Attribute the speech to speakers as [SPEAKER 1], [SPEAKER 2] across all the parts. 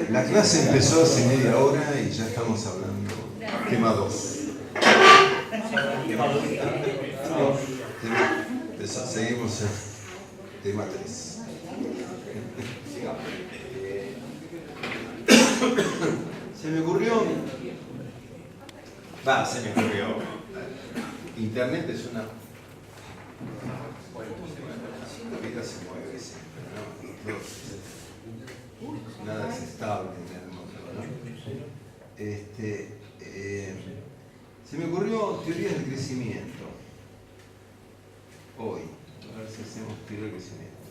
[SPEAKER 1] La clase empezó hace media hora y ya estamos hablando. Tema 2. Seguimos en tema 3. Se me ocurrió. Internet es una. La vida se mueve siempre, ¿no? Nada es estable en el mundo, ¿no? Se me ocurrió teorías del crecimiento. Hoy, a ver si hacemos teoría del crecimiento.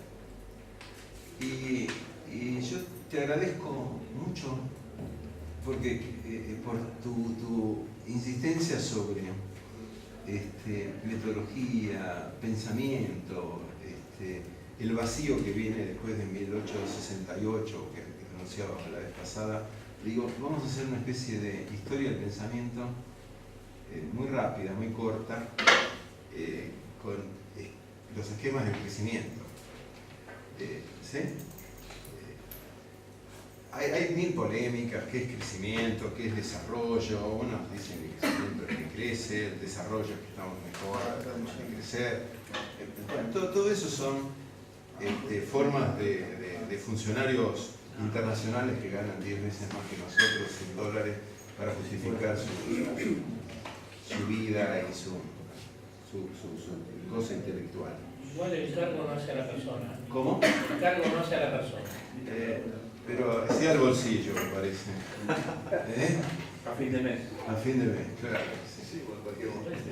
[SPEAKER 1] Y yo te agradezco mucho porque por tu insistencia sobre metodología, pensamiento, el vacío que viene después de 1868 que anunciábamos la vez pasada. Digo, vamos a hacer una especie de historia del pensamiento muy rápida, muy corta, con los esquemas del crecimiento. ¿Sí? Hay mil polémicas, qué es crecimiento, qué es desarrollo. Unos dicen que el crecimiento es que crece, el desarrollo es que estamos mejor, tratamos de crecer. Bueno, todo eso son formas de funcionarios internacionales que ganan 10 veces más que nosotros en dólares para justificar su vida y su cosa intelectual.
[SPEAKER 2] Igual el cargo no hace a la persona.
[SPEAKER 1] ¿Cómo?
[SPEAKER 2] El cargo no hace a la persona.
[SPEAKER 1] Pero sí al bolsillo, me parece.
[SPEAKER 3] A fin de mes.
[SPEAKER 1] A fin de mes, claro. Sí,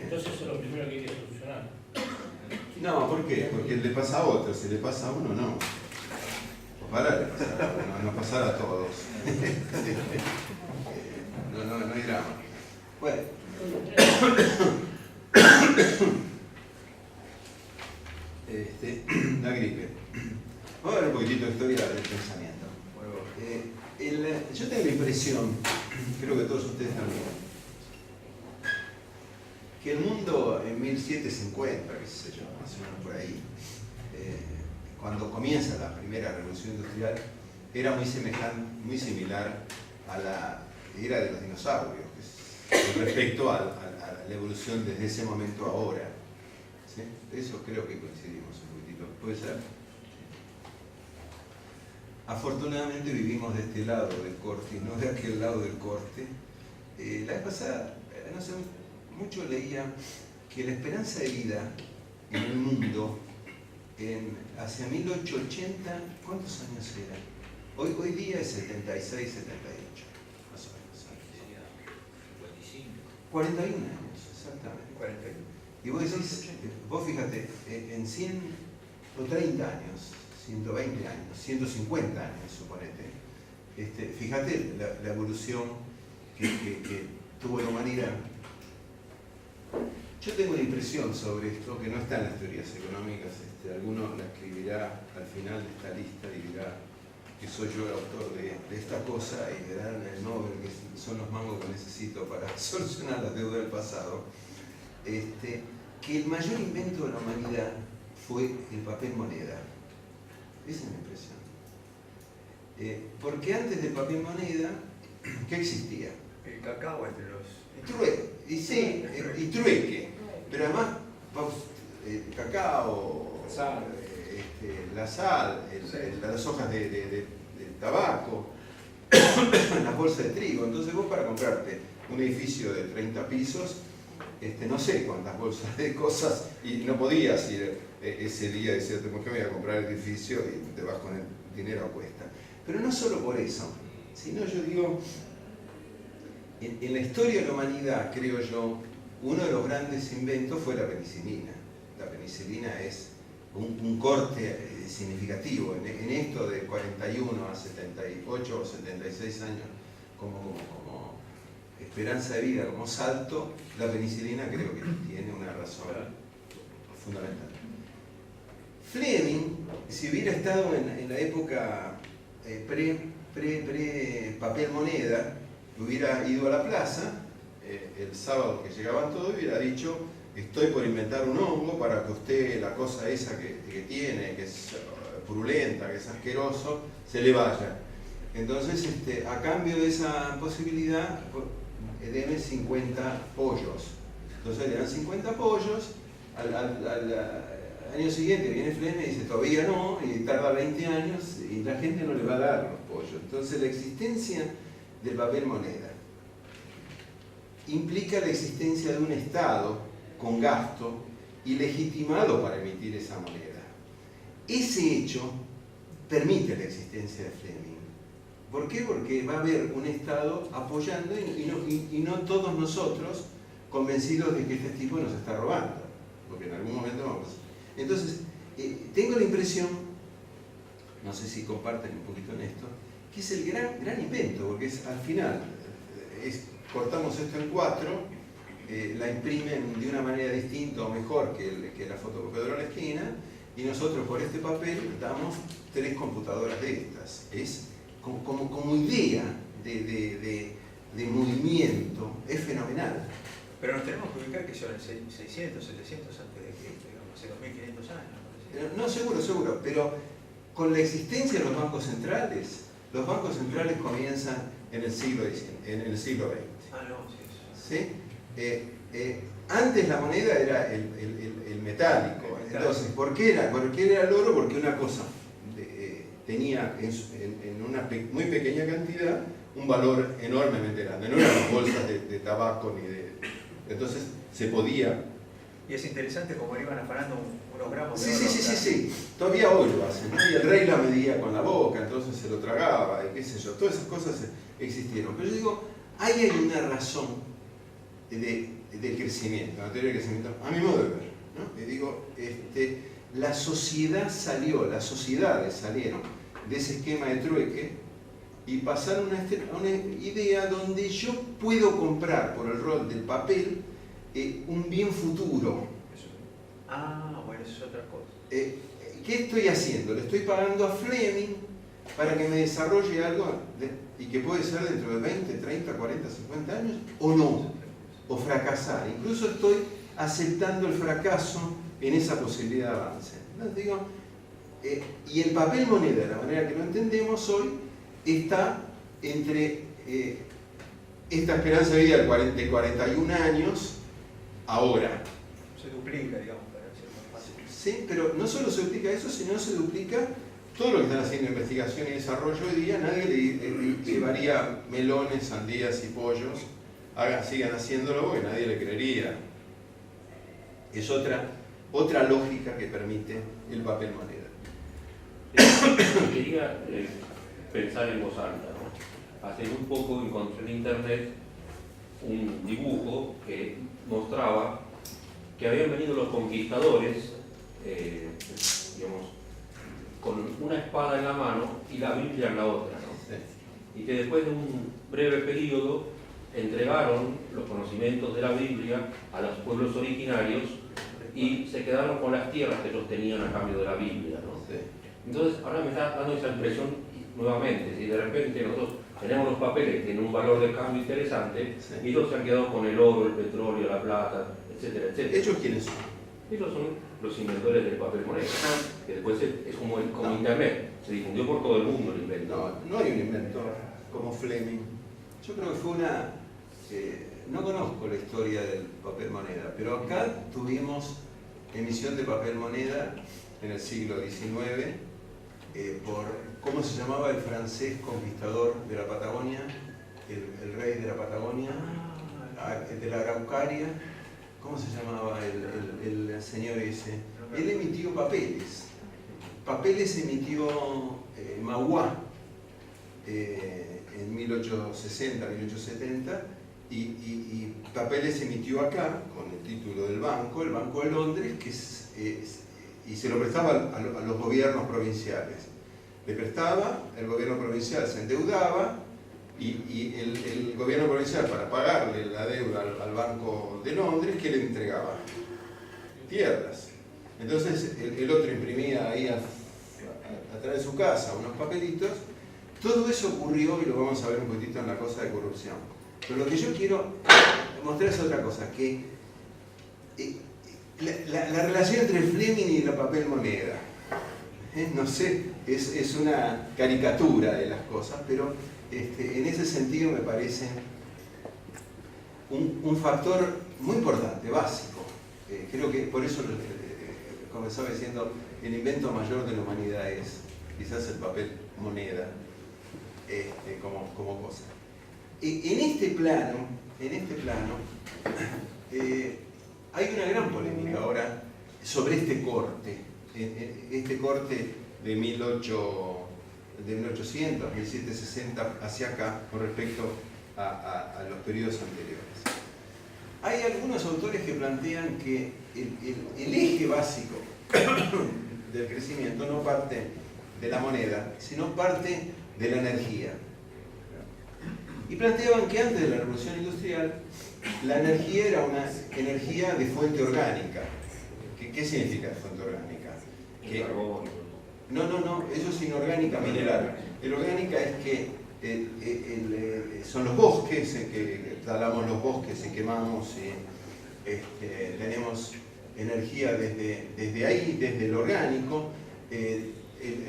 [SPEAKER 2] Entonces eso es lo primero que hay que solucionar.
[SPEAKER 1] No, ¿por qué? Porque le pasa a otro, si le pasa a uno, no. Ojalá le pasara a uno, no pasara a todos. No hay drama. Bueno. La gripe. Vamos a ver un poquitito de historia del pensamiento. Yo tengo la impresión, creo que todos ustedes también, que el mundo en 1750, qué sé yo, más o menos por ahí, cuando comienza la primera revolución industrial, era muy similar a la era de los dinosaurios, con respecto a la evolución desde ese momento a ahora. ¿Sí? De eso creo que coincidimos un poquitito. ¿Puede ser? Afortunadamente vivimos de este lado del corte y no de aquel lado del corte. La vez pasada, no sé, mucho leía que la esperanza de vida en el mundo hacia 1880, ¿cuántos años era? Hoy día es 76, 78, más o menos. 41 años, exactamente. 41. Y vos decís, vos fíjate, en 100 o 30 años, 120 años, 150 años, suponete. Fíjate la evolución que tuvo la humanidad. Yo tengo una impresión sobre esto que no está en las teorías económicas. Alguno la escribirá al final de esta lista y dirá que soy yo el autor de esta cosa y me darán el Nobel, que son los mangos que necesito para solucionar la deuda del pasado. Que el mayor invento de la humanidad fue el papel moneda. Esa es mi impresión. Porque antes del papel moneda, ¿qué existía?
[SPEAKER 3] El cacao entre los...
[SPEAKER 1] Trueque. Pero además, cacao,
[SPEAKER 3] sal.
[SPEAKER 1] La sal, las hojas de tabaco, las bolsas de trigo. Entonces vos para comprarte un edificio de 30 pisos, no sé cuántas bolsas de cosas, y no podías ir ese día y decirte, ¿por qué me voy a comprar el edificio? Y te vas con el dinero a cuesta. Pero no solo por eso, sino yo digo, en la historia de la humanidad, creo yo, uno de los grandes inventos fue la penicilina. La penicilina es un corte significativo en esto de 41 a 78 o 76 años como esperanza de vida, como salto. La penicilina creo que tiene una razón fundamental. Fleming, si hubiera estado en la época pre-papel moneda, hubiera ido a la plaza el sábado que llegaban todos y hubiera dicho: estoy por inventar un hongo para que usted, la cosa esa que tiene, que es purulenta, que es asqueroso, se le vaya. Entonces, a cambio de esa posibilidad, deme 50 pollos. Entonces le dan 50 pollos, al año siguiente viene Fleming y dice todavía no, y tarda 20 años y la gente no le va a dar los pollos. Entonces la existencia del papel moneda implica la existencia de un Estado con gasto y legitimado para emitir esa moneda. Ese hecho permite la existencia de Fleming. ¿Por qué? Porque va a haber un Estado apoyando y no todos nosotros convencidos de que este tipo nos está robando, porque en algún momento vamos. Entonces, tengo la impresión, no sé si comparten un poquito en esto, que es el gran invento, porque es al final, cortamos esto en 4, la imprimen de una manera distinta o mejor que la fotocopiadora en la esquina, y nosotros por este papel damos 3 computadoras de estas. Es como idea de movimiento, es fenomenal.
[SPEAKER 3] Pero nos tenemos que ubicar que son 600, 700 antes de Cristo, digamos, hace 2500 años.
[SPEAKER 1] No, seguro, pero con la existencia de los bancos centrales comienzan en el siglo XX.
[SPEAKER 3] Ah, no, sí.
[SPEAKER 1] ¿Sí? Antes la moneda era el metálico. Entonces, ¿por qué era el oro? Porque una cosa tenía en una muy pequeña cantidad un valor enormemente grande. No eran bolsas de tabaco ni de... Entonces se podía...
[SPEAKER 3] Y es interesante cómo iban afanando unos gramos de
[SPEAKER 1] Sí,
[SPEAKER 3] oro.
[SPEAKER 1] sí. Todavía hoy lo hacen, ¿no? Y el rey la medía con la boca, entonces se lo tragaba, y qué sé yo. Todas esas cosas existieron. Pero yo digo, ahí hay una razón del crecimiento, la teoría del crecimiento, a mi modo de ver, ¿no? Y digo, las sociedades salieron de ese esquema de trueque y pasaron a una idea donde yo puedo comprar por el rol del papel un bien futuro.
[SPEAKER 3] Ah, bueno, eso es otra cosa.
[SPEAKER 1] ¿Qué estoy haciendo? Le estoy pagando a Fleming para que me desarrolle algo y que puede ser dentro de 20, 30, 40, 50 años o no, o fracasar. Incluso estoy aceptando el fracaso en esa posibilidad de avance. Entonces digo, y el papel moneda, de la manera que lo entendemos hoy, está entre esta esperanza de vida de 41 años ahora.
[SPEAKER 3] Se duplica, digamos, para ser más fácil.
[SPEAKER 1] Sí, pero no solo se duplica eso, sino se duplica todo lo que están haciendo investigación y desarrollo hoy día. Nadie le llevaría melones, sandías y pollos, sigan haciéndolo porque nadie le creería. Es otra lógica que permite el papel moneda.
[SPEAKER 4] Quería pensar en voz alta, ¿no? Hace muy poco encontré en internet un dibujo que mostraba que habían venido los conquistadores, digamos, con una espada en la mano y la Biblia en la otra, ¿no? Sí. Y que después de un breve periodo entregaron los conocimientos de la Biblia a los pueblos originarios y se quedaron con las tierras que ellos tenían a cambio de la Biblia, ¿no? Sí. Entonces ahora me está dando esa impresión nuevamente, si de repente nosotros tenemos los papeles que tienen un valor de cambio interesante, sí, y ellos se han quedado con el oro, el petróleo, la plata, etcétera, etcétera.
[SPEAKER 1] ¿Ellos quiénes son?
[SPEAKER 4] Ellos son los inventores del papel moneda, que después es como internet, se difundió por todo el mundo el invento.
[SPEAKER 1] No hay un inventor como Fleming. Yo creo que fue una... no conozco la historia del papel moneda, pero acá tuvimos emisión de papel moneda en el siglo XIX por, ¿cómo se llamaba el francés conquistador de la Patagonia? El rey de la Patagonia, el de la Araucaria. ¿Cómo se llamaba el señor ese? Él emitió papeles. Papeles emitió Mauá en 1860, 1870, y papeles emitió acá, con el título del banco, el Banco de Londres, y se lo prestaba a los gobiernos provinciales. Le prestaba, el gobierno provincial se endeudaba, y el gobierno provincial, para pagarle la deuda al Banco de Londres, ¿qué le entregaba? Tierras. Entonces el otro imprimía ahí atrás de su casa unos papelitos. Todo eso ocurrió, y lo vamos a ver un poquitito en la cosa de corrupción. Pero lo que yo quiero mostrar es otra cosa, que la relación entre Fleming y la papel moneda. no sé, es una caricatura de las cosas, pero en ese sentido me parece un factor muy importante, básico. Creo que por eso comenzaba diciendo, el invento mayor de la humanidad es quizás el papel moneda como cosa. En este plano hay una gran polémica ahora sobre este corte de 1800, 1760 hacia acá con respecto a los periodos anteriores. Hay algunos autores que plantean que el eje básico del crecimiento no parte de la moneda, sino parte de la energía. Y planteaban que antes de la revolución industrial, la energía era una energía de fuente orgánica. ¿Qué significa fuente orgánica? No, eso es inorgánica mineral. El orgánica es que son los bosques, que talamos los bosques y quemamos, tenemos energía desde ahí, desde el orgánico.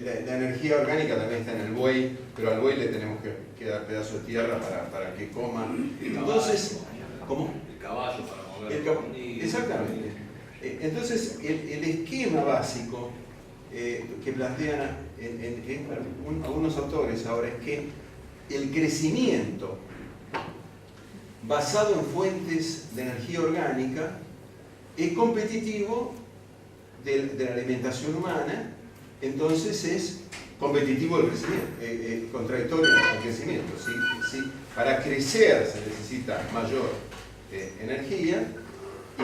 [SPEAKER 1] La energía orgánica también está en el buey, pero al buey le tenemos que dar pedazos de tierra para que coma. Entonces, ¿cómo?
[SPEAKER 5] El caballo para mover.
[SPEAKER 1] Exactamente. Entonces, el esquema básico que plantean algunos autores ahora es que el crecimiento basado en fuentes de energía orgánica es competitivo de la alimentación humana, entonces es competitivo el crecimiento, contradictorio al crecimiento. ¿Sí? Para crecer se necesita mayor energía, y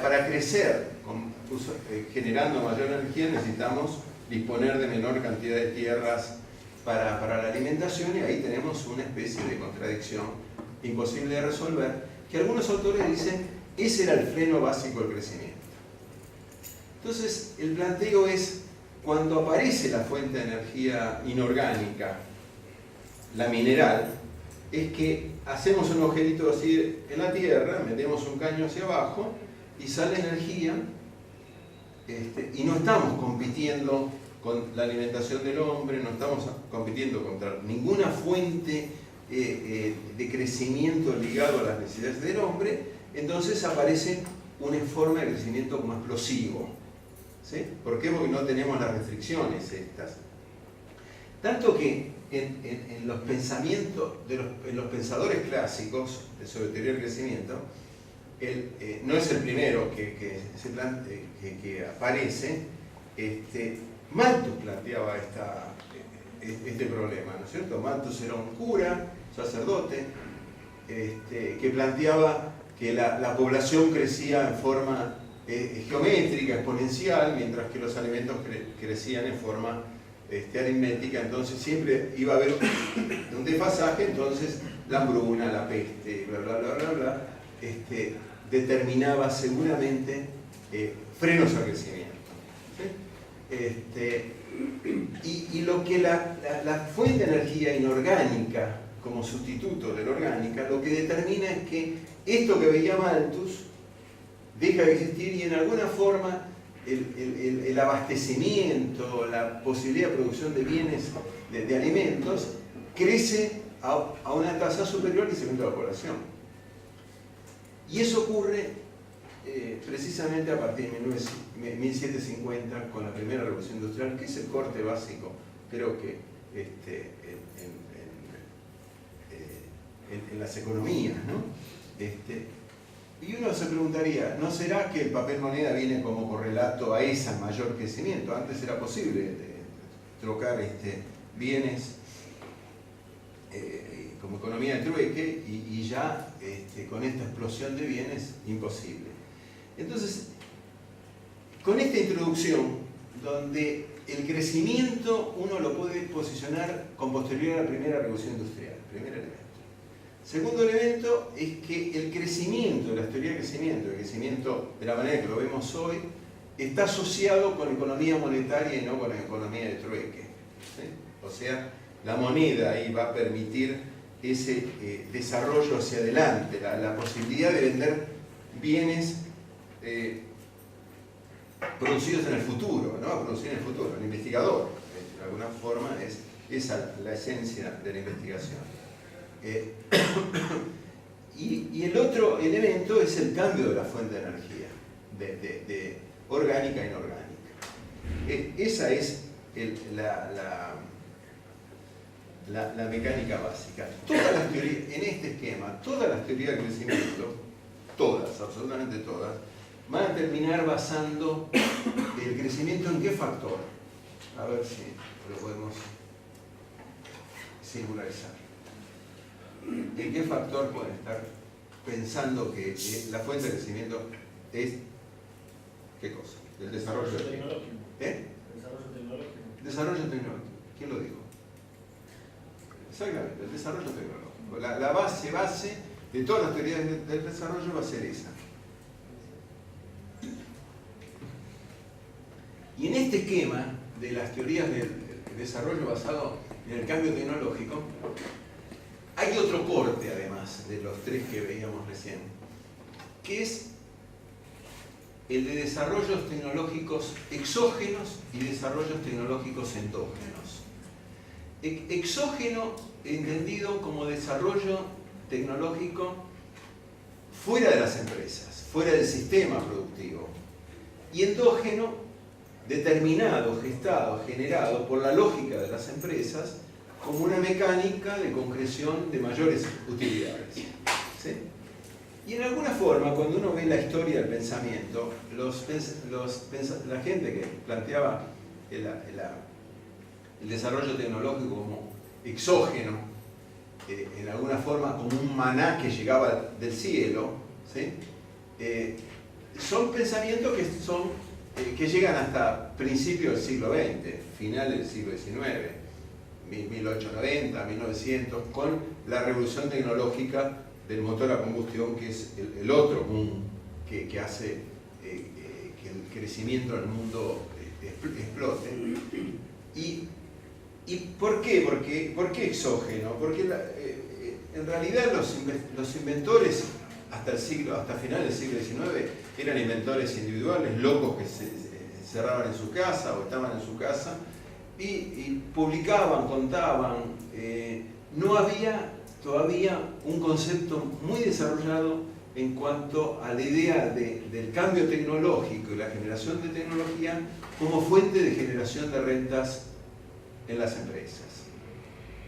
[SPEAKER 1] para crecer generando mayor energía necesitamos disponer de menor cantidad de tierras para la alimentación, y ahí tenemos una especie de contradicción imposible de resolver, que algunos autores dicen ese era el freno básico del crecimiento. Entonces el planteo es, cuando aparece la fuente de energía inorgánica, la mineral, es que hacemos un agujerito así en la tierra, metemos un caño hacia abajo y sale energía, y no estamos compitiendo con la alimentación del hombre, no estamos compitiendo contra ninguna fuente de crecimiento ligado a las necesidades del hombre, entonces aparece una forma de crecimiento como explosivo. ¿Sí? ¿Por qué? Porque no tenemos las restricciones estas. Tanto que en los pensamientos, en los pensadores clásicos sobre teoría del crecimiento, no es el primero que aparece. Malthus planteaba este problema, ¿no es cierto? Malthus era un cura, sacerdote, que planteaba que la población crecía en forma geométrica, exponencial, mientras que los alimentos crecían en forma aritmética. Entonces siempre iba a haber un desfasaje, entonces la hambruna, la peste, bla bla bla bla bla, determinaba seguramente frenos al crecimiento. ¿Sí? Y lo que la fuente de energía inorgánica como sustituto de la orgánica, lo que determina es que esto que veía Malthus deja de existir, y en alguna forma el abastecimiento, la posibilidad de producción de bienes, de alimentos, crece a una tasa superior al crecimiento de la población. Y eso ocurre precisamente a partir de 1750 con la primera revolución industrial, que es el corte básico, creo que en las economías, ¿no? Y uno se preguntaría, ¿no será que el papel moneda viene como correlato a ese mayor crecimiento? Antes era posible trocar bienes como economía de trueque, y ya con esta explosión de bienes, imposible. Entonces, con esta introducción, donde el crecimiento uno lo puede posicionar con posterioridad a la primera revolución industrial, primer elemento. Segundo elemento es que el crecimiento, la teoría del crecimiento, el crecimiento de la manera que lo vemos hoy, está asociado con economía monetaria y no con economía de trueque. ¿Sí? O sea, la moneda ahí va a permitir ese desarrollo hacia adelante, la posibilidad de vender bienes producidos en el futuro, ¿no? A producir en el futuro, el investigador, de alguna forma es esa la esencia de la investigación. Y el otro elemento es el cambio de la fuente de energía, de orgánica a inorgánica. Esa es la mecánica básica. Todas las teorías, en este esquema, todas las teorías del crecimiento, todas, absolutamente todas, van a terminar basando el crecimiento en qué factor. A ver si lo podemos singularizar. ¿En qué factor pueden estar pensando que la fuente de crecimiento es qué cosa? El desarrollo
[SPEAKER 2] tecnológico.
[SPEAKER 5] Desarrollo tecnológico.
[SPEAKER 1] Desarrollo tecnológico. ¿Quién lo dijo? Exactamente, el desarrollo tecnológico. La base de todas las teorías del desarrollo va a ser esa. Y en este esquema de las teorías del desarrollo basado en el cambio tecnológico, hay otro corte además de los tres que veíamos recién, que es el de desarrollos tecnológicos exógenos y desarrollos tecnológicos endógenos. Exógeno entendido como desarrollo tecnológico fuera de las empresas, fuera del sistema productivo, y endógeno determinado, gestado, generado por la lógica de las empresas como una mecánica de concreción de mayores utilidades. ¿Sí? Y en alguna forma, cuando uno ve la historia del pensamiento, la gente que planteaba el desarrollo tecnológico como exógeno, en alguna forma como un maná que llegaba del cielo, ¿sí? Son pensamientos que llegan hasta principios del siglo XX, finales del siglo XIX, 1890, 1900, con la revolución tecnológica del motor a combustión, que es el otro boom que hace que el crecimiento del mundo explote. ¿Y por qué? ¿Por qué exógeno? Porque en realidad los inventores hasta finales del siglo XIX eran inventores individuales, locos que se cerraban en su casa o estaban en su casa y publicaban, contaban. No había todavía un concepto muy desarrollado en cuanto a la idea del cambio tecnológico y la generación de tecnología como fuente de generación de rentas en las empresas.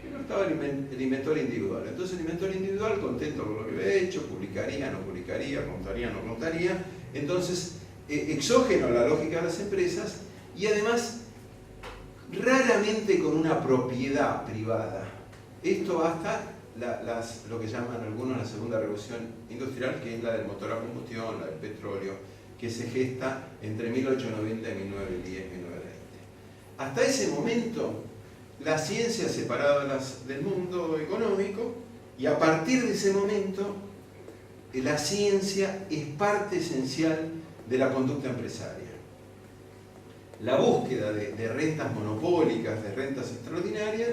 [SPEAKER 1] Pero estaba el inventor individual. Entonces el inventor individual, contento con lo que había hecho, publicaría, no publicaría, contaría, no contaría. Entonces, exógeno a la lógica de las empresas y además raramente con una propiedad privada. Esto hasta lo que llaman algunos la segunda revolución industrial, que es la del motor a combustión, la del petróleo, que se gesta entre 1890 y 1910, 1920. Hasta ese momento, la ciencia separada del mundo económico, y a partir de ese momento, la ciencia es parte esencial de la conducta empresaria. La búsqueda de rentas monopólicas, de rentas extraordinarias,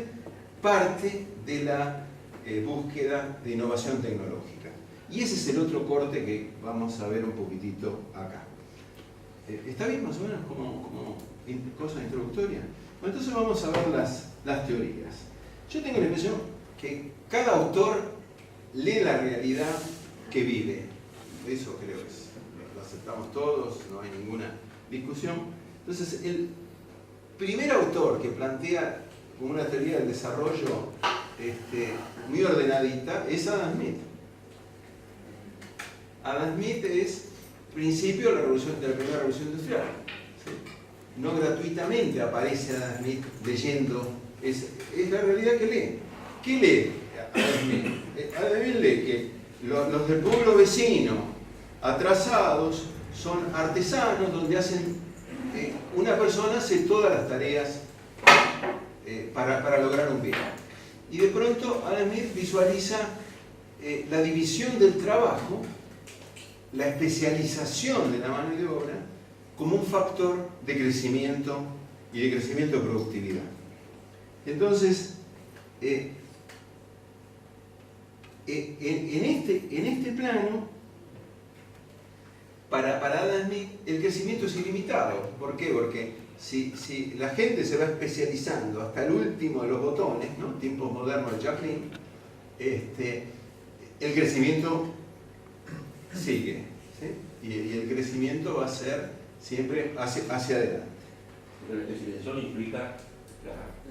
[SPEAKER 1] parte de la búsqueda de innovación tecnológica. Y ese es el otro corte que vamos a ver un poquitito acá. ¿Está bien más o menos como cosa introductoria? Bueno, entonces vamos a ver las teorías. Yo tengo la impresión que cada autor lee la realidad que vive. Eso creo que lo aceptamos todos, no hay ninguna discusión. Entonces, el primer autor que plantea como una teoría del desarrollo muy ordenadita es Adam Smith. Adam Smith es principio de la primera revolución industrial. ¿Sí? No gratuitamente aparece Adam Smith leyendo, es la realidad que lee. ¿Qué lee Adam Smith? Adam Smith lee que los del pueblo vecino, atrasados, son artesanos donde una persona hace todas las tareas para lograr un bien. Y de pronto Adam Smith visualiza la división del trabajo, la especialización de la mano de obra, como un factor de crecimiento y de crecimiento de productividad. Entonces, en este plano, para Adam Smith el crecimiento es ilimitado. ¿Por qué? Porque si la gente se va especializando hasta el último de los botones, ¿no? Tiempos modernos de Chaplin, el crecimiento sigue, ¿sí? Y el crecimiento va a ser siempre hacia adelante.
[SPEAKER 4] Pero la especialización implica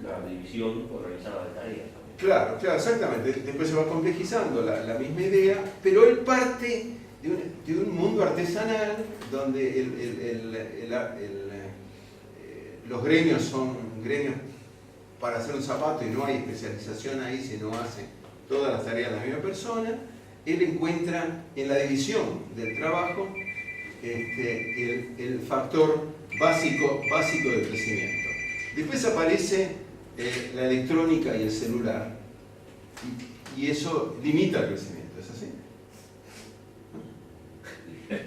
[SPEAKER 4] la división organizada de tareas también.
[SPEAKER 1] Claro, exactamente. Después se va complejizando la misma idea, pero él parte de un mundo artesanal donde los gremios son gremios para hacer un zapato y no hay especialización ahí, sino hace todas las tareas la misma persona. Él encuentra en la división del trabajo el factor básico del crecimiento. Después aparece la electrónica y el celular, y eso limita el crecimiento, ¿es así? ¿Qué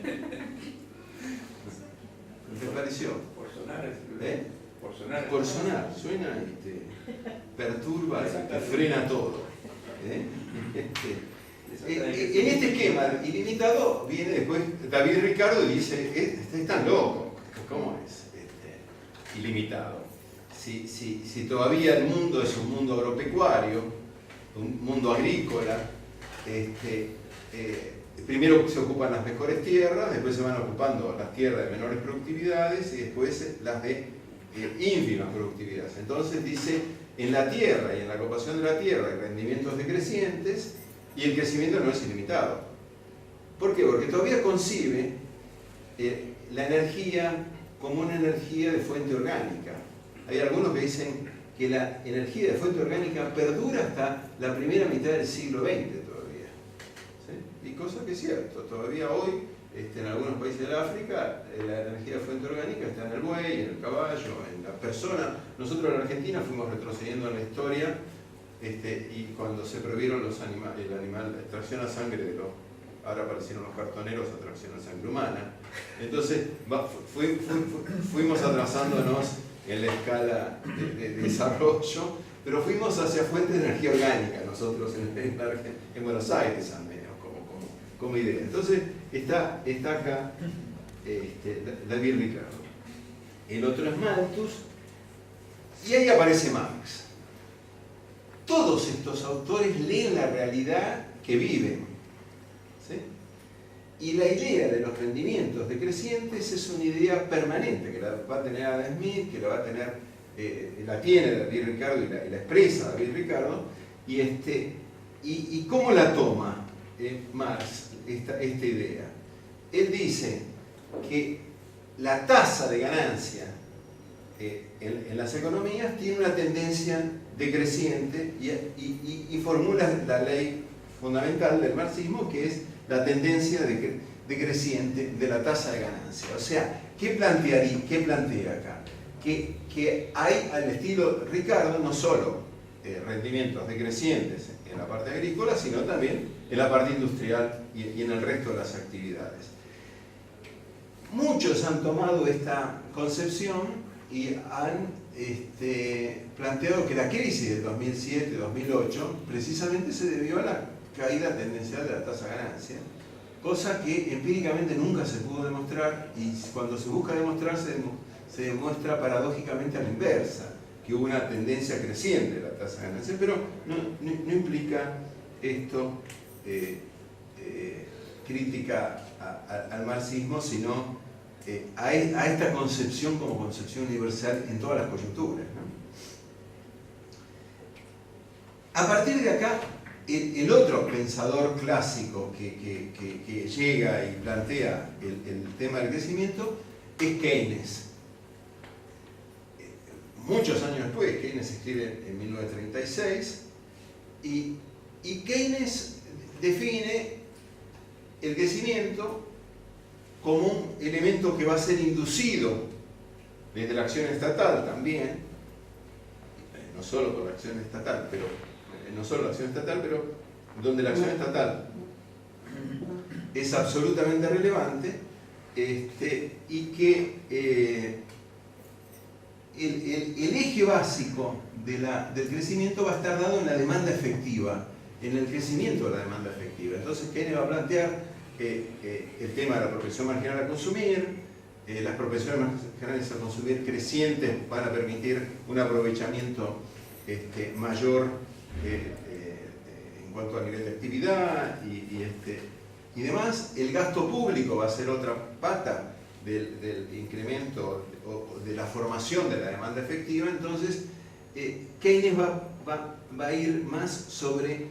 [SPEAKER 1] te pareció?
[SPEAKER 3] Por sonar,
[SPEAKER 1] ¿Eh?
[SPEAKER 3] por sonar.
[SPEAKER 1] Por sonar, suena y te perturba, te frena todo. En este esquema ilimitado viene después David Ricardo y dice, es tan loco, ¿cómo es ilimitado? Si todavía el mundo es un mundo agropecuario, un mundo agrícola, primero se ocupan las mejores tierras, después se van ocupando las tierras de menores productividades y después las de ínfimas productividades. Entonces dice, en la tierra y en la ocupación de la tierra hay rendimientos decrecientes y el crecimiento no es ilimitado. ¿Por qué? Porque todavía concibe la energía como una energía de fuente orgánica. Hay algunos que dicen que la energía de fuente orgánica perdura hasta la primera mitad del siglo XX todavía. ¿Sí? Y cosa que es cierto, todavía hoy en algunos países del África la energía de fuente orgánica está en el buey, en el caballo, en la persona. Nosotros en Argentina fuimos retrocediendo en la historia y cuando se prohibieron los animales, la extracción a sangre ahora aparecieron los cartoneros a tracción a sangre humana. Entonces fuimos atrasándonos en la escala de desarrollo, pero fuimos hacia fuentes de energía orgánica nosotros en Buenos Aires al menos como idea. Entonces está acá David Ricardo. El otro es Malthus y ahí aparece Marx. Todos estos autores leen la realidad que viven, ¿sí? Y la idea de los rendimientos decrecientes es una idea permanente, que la va a tener Adam Smith, que la va a tener, la tiene David Ricardo y la expresa David Ricardo, y ¿cómo la toma Marx esta idea? Él dice que la tasa de ganancia en las economías tiene una tendencia decreciente y formula la ley fundamental del marxismo, que es la tendencia decreciente de la tasa de ganancia. O sea, ¿qué plantea acá? Que hay, al estilo Ricardo, no solo rendimientos decrecientes en la parte agrícola, sino también en la parte industrial y en el resto de las actividades. Muchos han tomado esta concepción y han planteado que la crisis del 2007-2008 precisamente se debió a la caída tendencial de la tasa de ganancia, cosa que empíricamente nunca se pudo demostrar, y cuando se busca demostrar se demuestra paradójicamente a la inversa, que hubo una tendencia creciente de la tasa de ganancia, pero no implica esto crítica al marxismo, sino a esta concepción como concepción universal en todas las coyunturas, ¿no? A partir de acá, el otro pensador clásico que llega y plantea el tema del crecimiento es Keynes. Muchos años después, Keynes escribe en 1936, y Keynes define el crecimiento como un elemento que va a ser inducido desde la acción estatal también, no solo por la acción estatal, pero donde la acción estatal es absolutamente relevante, y que el eje básico del crecimiento va a estar dado en la demanda efectiva, en el crecimiento de la demanda efectiva. Entonces Keynes va a plantear el tema de la propensión marginal a consumir, las propensiones marginales a consumir crecientes van a permitir un aprovechamiento mayor en cuanto a nivel de actividad y demás. El gasto público va a ser otra pata del incremento o de la formación de la demanda efectiva. Entonces, Keynes va a ir más sobre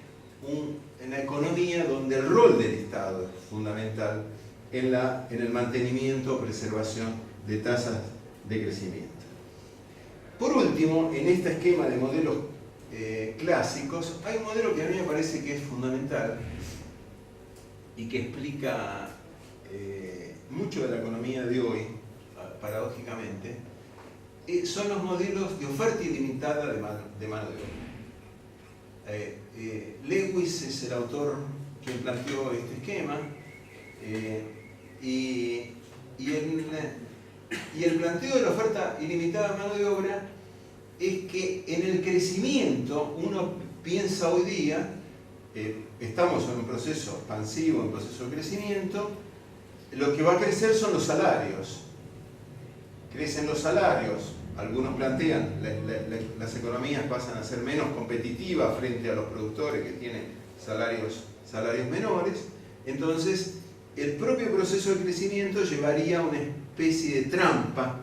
[SPEAKER 1] una economía donde el rol del Estado es fundamental en el mantenimiento o preservación de tasas de crecimiento. Por último, en este esquema de modelos clásicos, hay un modelo que a mí me parece que es fundamental y que explica mucho de la economía de hoy, paradójicamente. Son los modelos de oferta ilimitada de mano de obra. Lewis es el autor quien planteó este esquema, y el planteo de la oferta ilimitada de mano de obra es que en el crecimiento uno piensa hoy día, estamos en un proceso expansivo, un proceso de crecimiento, lo que va a crecer son los salarios. Crecen los salarios, algunos plantean, las economías pasan a ser menos competitivas frente a los productores que tienen salarios menores. Entonces, el propio proceso de crecimiento llevaría a una especie de trampa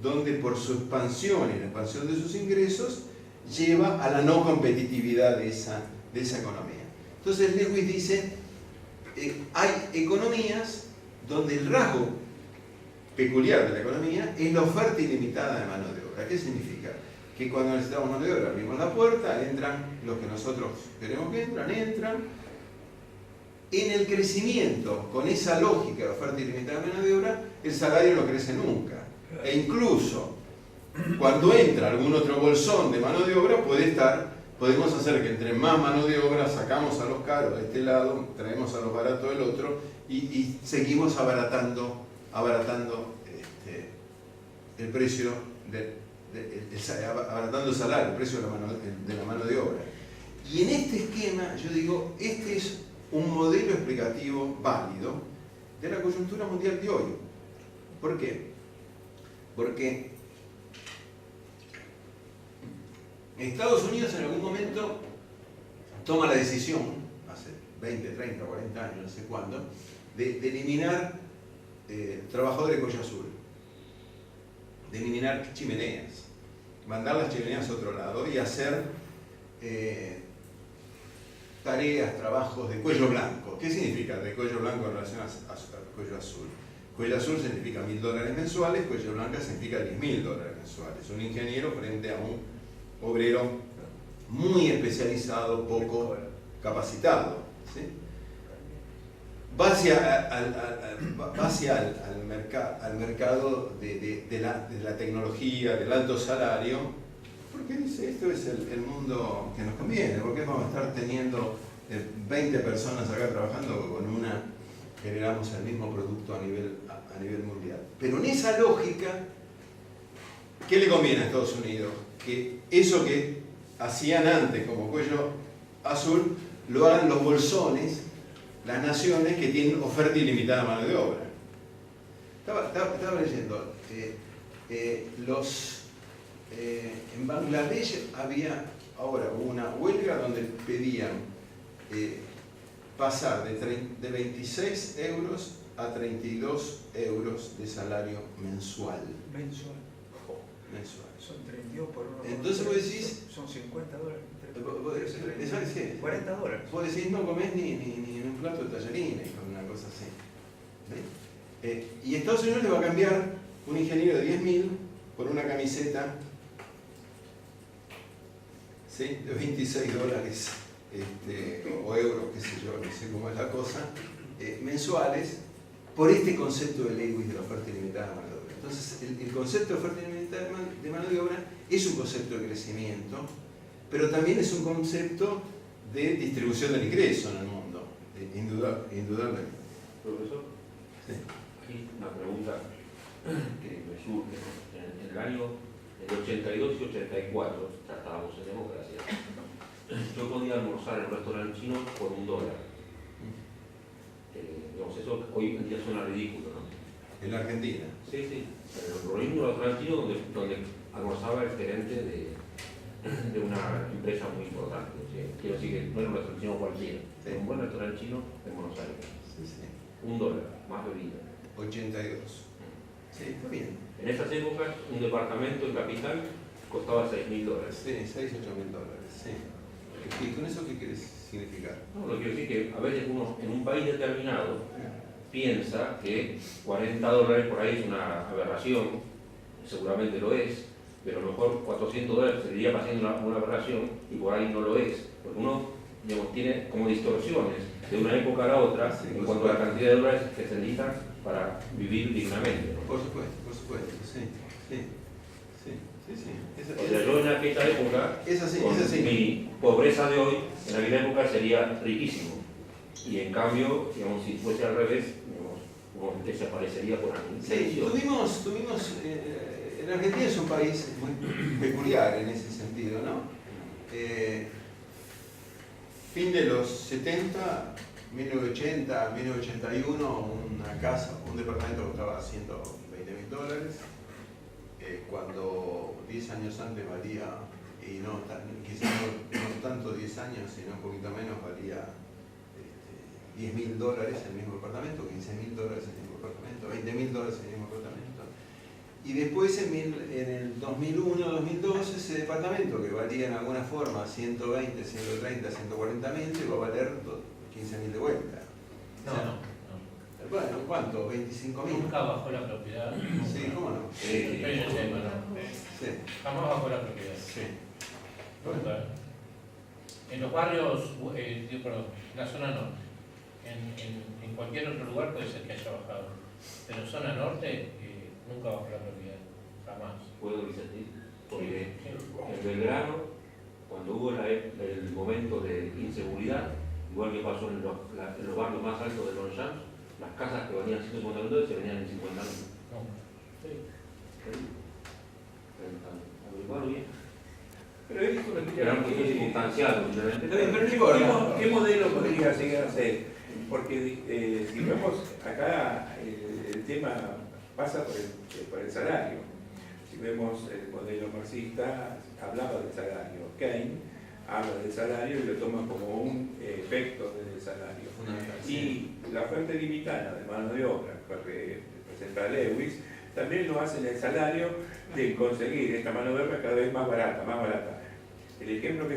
[SPEAKER 1] donde por su expansión y la expansión de sus ingresos lleva a la no competitividad de esa economía. Entonces Lewis dice, hay economías donde el rasgo peculiar de la economía es la oferta ilimitada de mano de obra. ¿Qué significa? Que cuando necesitamos mano de obra abrimos la puerta, entran los que nosotros queremos que entran. En el crecimiento, con esa lógica de oferta ilimitada de mano de obra, el salario no crece nunca. E incluso cuando entra algún otro bolsón de mano de obra, podemos hacer que entre más mano de obra sacamos a los caros de este lado, traemos a los baratos del otro y seguimos abaratando el precio abaratando el salario, el precio de la mano de obra. Y en este esquema, yo digo, este es un modelo explicativo válido de la coyuntura mundial de hoy. ¿Por qué? Porque Estados Unidos en algún momento toma la decisión, hace 20, 30, 40 años, no sé cuándo, de eliminar trabajadores de cuello azul, de eliminar chimeneas, mandar las chimeneas a otro lado y hacer tareas, trabajos de cuello blanco. ¿Qué significa de cuello blanco en relación a cuello azul? Cuello azul significa $1000 mensuales, cuello blanco significa $10.000 mensuales. Un ingeniero frente a un obrero muy especializado, poco capacitado. ¿Sí? Va hacia al mercado de la tecnología, del alto salario, porque dice, esto es el mundo que nos conviene, porque vamos a estar teniendo 20 personas acá trabajando, con una generamos el mismo producto a nivel mundial. Pero en esa lógica, ¿qué le conviene a Estados Unidos? Que eso que hacían antes como cuello azul, lo hagan los bolsones, las naciones que tienen oferta ilimitada de mano de obra. Estaba leyendo, en Bangladesh había ahora una huelga donde pedían pasar de 26 euros a 32 euros de salario mensual.
[SPEAKER 3] Mensual.
[SPEAKER 1] Mensual.
[SPEAKER 3] Son 32 por 1.
[SPEAKER 1] Entonces vos decís...
[SPEAKER 3] Son $50.
[SPEAKER 1] ¿Sabes qué?
[SPEAKER 3] $40.
[SPEAKER 1] Vos decís, no comés ni en un plato de tallarines, con una cosa así. ¿Sí? Y Estados Unidos le va a cambiar un ingeniero de 10.000 por una camiseta, ¿sí?, de $26 o euros, qué sé yo, no sé cómo es la cosa, mensuales, por este concepto de Lewis de la oferta ilimitada de mano de obra. Entonces, el concepto de oferta ilimitada de mano de obra es un concepto de crecimiento, pero también es un concepto de distribución del ingreso en el mundo, indudablemente.
[SPEAKER 4] Profesor,
[SPEAKER 1] Sí.
[SPEAKER 4] aquí una pregunta que me surge. En el año 82 y 84, ya estábamos en democracia, yo podía almorzar en un restaurante chino por $1. Digamos, eso hoy en día suena ridículo, ¿no?
[SPEAKER 1] En la Argentina.
[SPEAKER 4] Sí, sí. Lo mismo en un restaurante chino donde almorzaba el gerente de una empresa muy importante. ¿Sí? Quiero decir que no era un restaurante chino cualquiera,
[SPEAKER 1] Sí.
[SPEAKER 4] era un buen restaurante chino en Buenos Aires.
[SPEAKER 1] Sí, sí.
[SPEAKER 4] $1, más bebida.
[SPEAKER 1] 82. Sí, está bien.
[SPEAKER 4] En esas épocas, un departamento en capital costaba $6.000.
[SPEAKER 1] Sí, 6, 8 mil dólares. Sí. ¿Y con eso qué quieres significar?
[SPEAKER 4] No, lo que quiero decir es que a veces uno en un país determinado piensa que $40 por ahí es una aberración, seguramente lo es, pero a lo mejor $400 sería pasando una aberración y por ahí no lo es, porque uno, digamos, tiene como distorsiones de una época a la otra
[SPEAKER 1] Sí,
[SPEAKER 4] en
[SPEAKER 1] por
[SPEAKER 4] cuanto a la
[SPEAKER 1] supuesto.
[SPEAKER 4] cantidad de dólares que se necesitan para vivir dignamente, ¿no?
[SPEAKER 1] Por supuesto, sí. Sí, sí, sí, sí.
[SPEAKER 4] O sea, yo en aquella época,
[SPEAKER 1] Es así,
[SPEAKER 4] con
[SPEAKER 1] es así.
[SPEAKER 4] mi pobreza de hoy, en aquella época sería riquísimo. Y en cambio, digamos, si fuese al revés, digamos, como desaparecería por aquí.
[SPEAKER 1] Sí, tuvimos en Argentina es un país muy peculiar en ese sentido, ¿no? Fin de los 70, 1980, 1981, una casa, un departamento costaba $120.000, cuando 10 años antes valía, y no, quizás no tanto 10 años, sino un poquito menos, valía $10.000 el mismo departamento, $15.000 el mismo departamento, $20.000 el mismo departamento. Y después en el 2001, 2002, ese departamento que valía en alguna forma 120, 130, 140.000, llegó a valer 15.000 de vuelta.
[SPEAKER 2] No,
[SPEAKER 1] O sea,
[SPEAKER 2] no.
[SPEAKER 1] Bueno, ¿cuánto? 25.000.
[SPEAKER 2] Nunca bajó la propiedad.
[SPEAKER 1] Sí, ¿cómo no?
[SPEAKER 2] Estoy en el tema, ¿no?
[SPEAKER 1] Sí.
[SPEAKER 2] Jamás bajó la propiedad.
[SPEAKER 1] Sí.
[SPEAKER 2] Nunca. En los barrios, perdón, en la zona norte, en cualquier otro lugar puede ser que haya bajado, pero en zona norte nunca bajó la propiedad, jamás.
[SPEAKER 4] ¿Puedo disentir? Porque
[SPEAKER 2] Sí.
[SPEAKER 4] en Belgrano, cuando hubo el momento de inseguridad, igual que pasó en los barrios más altos de Longchamp, las casas que valían $150.000 se vendían en $50.000.
[SPEAKER 2] Nunca. Sí.
[SPEAKER 4] Averiguarlo bien.
[SPEAKER 6] Pero eso
[SPEAKER 4] Era un poquito circunstancial, obviamente.
[SPEAKER 6] Está bien, pero no importa. ¿Qué modelo podría llegar a ser? Porque si vemos acá, el tema pasa por el salario. Si vemos el modelo marxista, hablaba del salario. Keynes habla del salario y lo toma como un efecto del salario. Y la oferta limitada de mano de obra que presenta Lewis también lo hace en el salario de conseguir esta mano de obra cada vez más barata, más barata. El ejemplo que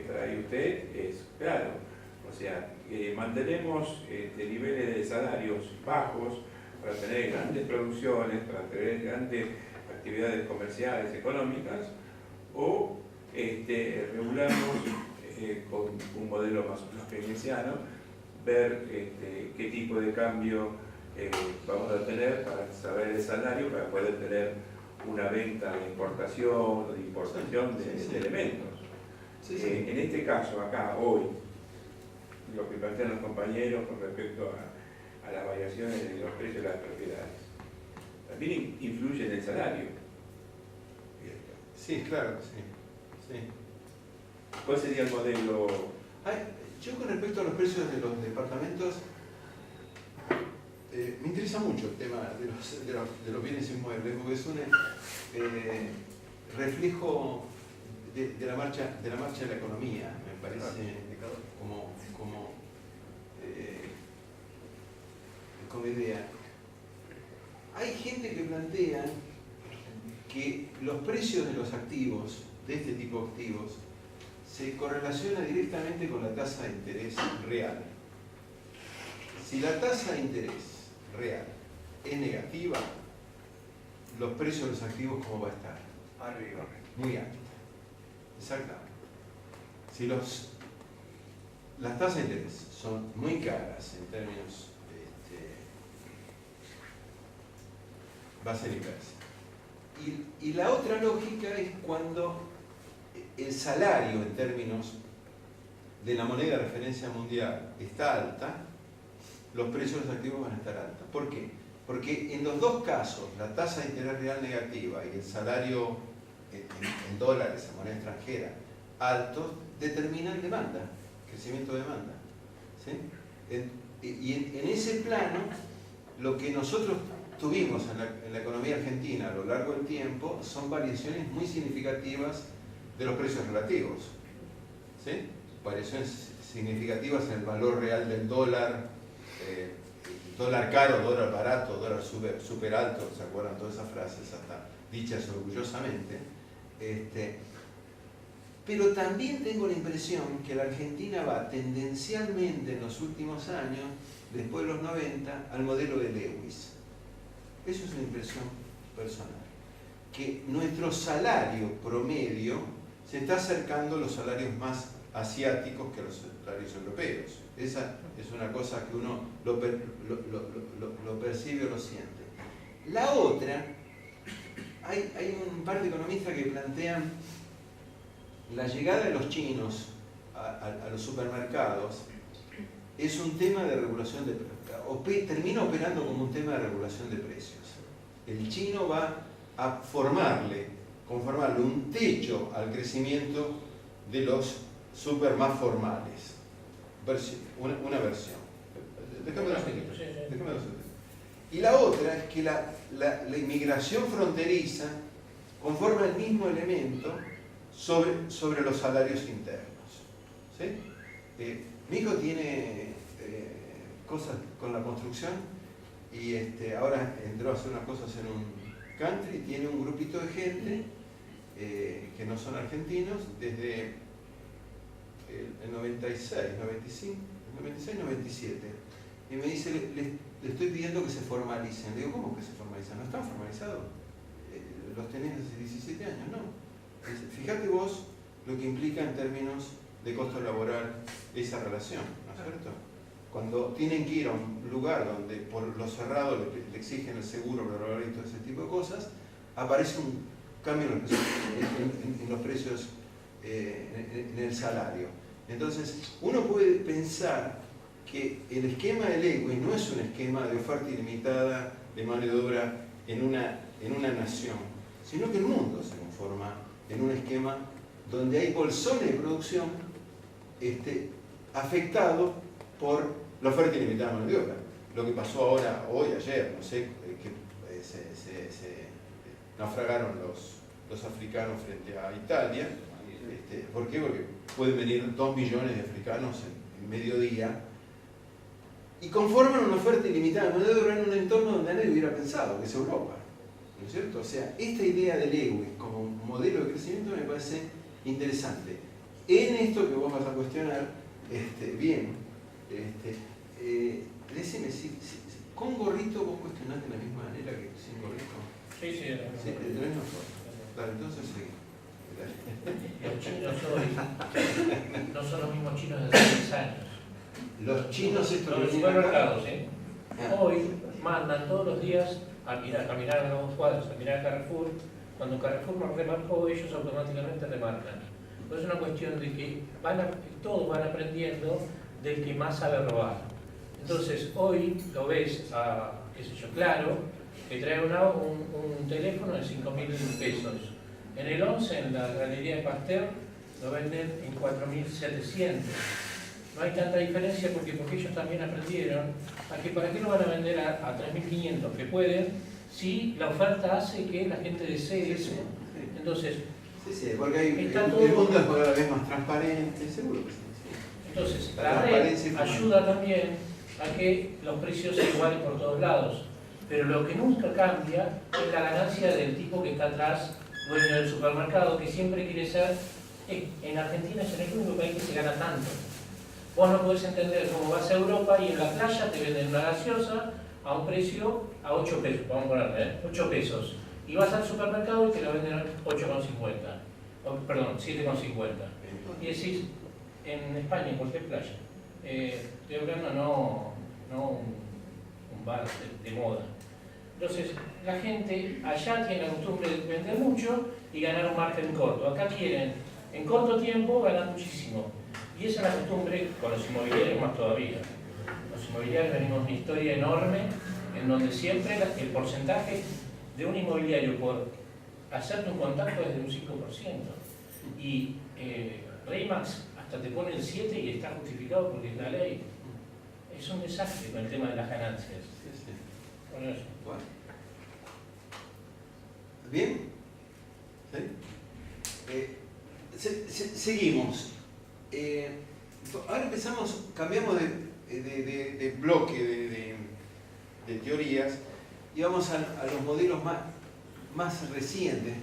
[SPEAKER 6] trae usted es claro, o sea, mantenemos niveles de salarios bajos para tener grandes producciones, para tener grandes actividades comerciales, económicas, o regulamos con un modelo más o menos keynesiano, ver qué tipo de cambio vamos a tener para saber el salario, para poder tener una venta de importación o de importación de elementos.
[SPEAKER 1] Sí, sí.
[SPEAKER 6] En este caso, acá, hoy, lo que plantean los compañeros con respecto a las variaciones de los precios de las propiedades, también influye en el salario.
[SPEAKER 1] Sí, claro, sí. Sí.
[SPEAKER 6] ¿Cuál sería el modelo?
[SPEAKER 1] Yo con respecto a los precios de los departamentos, me interesa mucho el tema de los bienes inmuebles, porque es un reflejo de la marcha de la economía, me parece, como idea. Hay gente que plantea que los precios de los activos, de este tipo de activos, se correlaciona directamente con la tasa de interés real. Si la tasa de interés real es negativa, los precios de los activos, ¿cómo va a estar?
[SPEAKER 3] Arriba.
[SPEAKER 1] Muy alta. Exactamente. Si las tasas de interés son muy caras en términos, va a ser inversa. Y la otra lógica es cuando el salario en términos de la moneda de referencia mundial está alta, los precios de los activos van a estar altos. ¿Por qué? Porque en los dos casos, la tasa de interés real negativa y el salario en dólares, en moneda extranjera, altos, determinan demanda, crecimiento de demanda. ¿Sí? y en ese plano, lo que nosotros tuvimos en la economía argentina a lo largo del tiempo son variaciones muy significativas de los precios relativos. ¿Sí? Variaciones significativas en el valor real del dólar, dólar caro, dólar barato, dólar super alto, ¿se acuerdan todas esas frases hasta dichas orgullosamente? Pero también tengo la impresión que la Argentina va tendencialmente en los últimos años, después de los 90, al modelo de Lewis. Eso es una impresión personal. Que nuestro salario promedio se está acercando a los salarios más asiáticos que a los salarios europeos. Esa es una cosa que uno lo percibe o lo siente. La otra, hay un par de economistas que plantean la llegada de los chinos a los supermercados es un tema de regulación de precios, termina operando como un tema de regulación de precios. El chino va a conformarle un techo al crecimiento de los super más formales. Una versión. Déjame dos segundos. Y la otra es que la inmigración fronteriza conforma el mismo elemento sobre los salarios internos. ¿Sí? Mi hijo tiene cosas con la construcción y ahora entró a hacer unas cosas en un country, tiene un grupito de gente que no son argentinos desde el 96, 95, 96, 97. Y me dice, le estoy pidiendo que se formalicen. Le digo, ¿cómo que se formalizan? ¿No están formalizados? ¿Los tenés hace 17 años? No. Fíjate vos lo que implica en términos de costo laboral esa relación, ¿no es cierto? Cuando tienen que ir a un lugar donde por lo cerrado le exigen el seguro, y todo ese tipo de cosas, aparece un cambio en los precios, en el salario. Entonces, uno puede pensar que el esquema de Lewis no es un esquema de oferta ilimitada de mano de obra en una nación, sino que el mundo se conforma en un esquema donde hay bolsones de producción afectados por la oferta ilimitada de mano de obra. Lo que pasó ahora, hoy, ayer, no sé, que se naufragaron los africanos frente a Italia. ¿Por qué? Porque pueden venir 2 millones de africanos en mediodía y conforman una oferta ilimitada de mano de obra en un entorno donde nadie hubiera pensado, que es Europa. ¿No es cierto? O sea, esta idea de Lewis como un modelo de crecimiento me parece interesante. En esto que vos vas a cuestionar, bien, decime, si con gorrito vos cuestionás de la misma manera que sin gorrito.
[SPEAKER 2] Sí,
[SPEAKER 1] Sí, de la misma forma. Claro, entonces seguí.
[SPEAKER 2] Los chinos hoy no son los mismos chinos de hace 10 años.
[SPEAKER 1] Los chinos estos
[SPEAKER 2] Los
[SPEAKER 1] que vienen acá,
[SPEAKER 2] supermercados, hoy mandan todos los días a caminar a las 2 cuadras, a mirar a Carrefour. Cuando Carrefour nos remarcó, ellos automáticamente remarcan. Pues es una cuestión de que todos van aprendiendo del que más sabe robar. Entonces, hoy lo ves qué sé yo, Claro, que trae un teléfono de 5.000 pesos. En el 11, en la galería de Pasteur, lo venden en 4.700. No hay tanta diferencia porque ellos también aprendieron a que para qué lo van a vender a 3.500, que pueden, si la oferta hace que la gente desee eso. Entonces,
[SPEAKER 1] sí, porque el
[SPEAKER 2] todo,
[SPEAKER 1] mundo es cada vez más transparente, seguro que sí.
[SPEAKER 2] Entonces, la red ayuda también a que los precios se igualen por todos lados. Pero lo que nunca cambia es la ganancia del tipo que está atrás, dueño del supermercado, que siempre quiere ser. En Argentina es el único país que se gana tanto. Vos no podés entender cómo vas a Europa y en la playa te venden una gaseosa a un precio a 8 pesos, vamos a ponerle, 8 pesos. Y vas al supermercado y te la venden a 8,50. Perdón, 7,50. Y decís, en España, en cualquier playa, estoy hablando no un bar de moda. Entonces, la gente allá tiene la costumbre de vender mucho y ganar un margen corto. Acá quieren, en corto tiempo, ganar muchísimo. Y esa es la costumbre con los inmobiliarios más todavía. Los inmobiliarios venimos de una historia enorme en donde siempre el porcentaje de un inmobiliario por hacerte un contacto es de un 5%. Y Remax hasta te pone el 7% y está justificado porque es la ley. es un desastre con el tema de las ganancias.
[SPEAKER 1] Sí, sí.
[SPEAKER 2] Con eso.
[SPEAKER 1] Bueno. ¿Bien? ¿Sí? Seguimos. Ahora cambiamos de bloque de teorías y vamos a los modelos más recientes,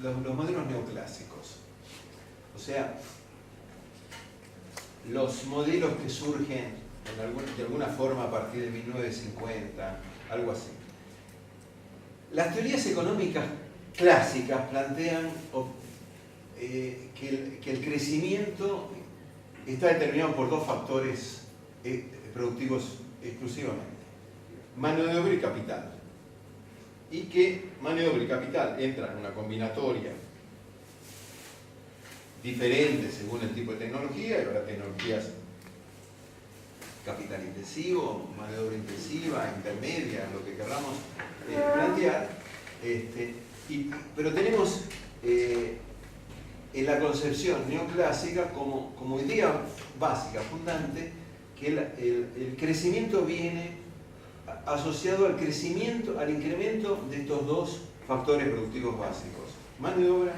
[SPEAKER 1] los modelos neoclásicos. O sea, los modelos que surgen de alguna forma a partir de 1950, algo así. Las teorías económicas clásicas plantean que el crecimiento está determinado por dos factores productivos exclusivamente: mano de obra y capital. Y que mano de obra y capital entran en una combinatoria diferente según el tipo de tecnología, y habrá tecnologías capital intensivo, mano de obra intensiva, intermedia, lo que queramos plantear. Pero tenemos en la concepción neoclásica como idea básica, fundante, que el crecimiento viene asociado al crecimiento, al incremento de estos dos factores productivos básicos: mano de obra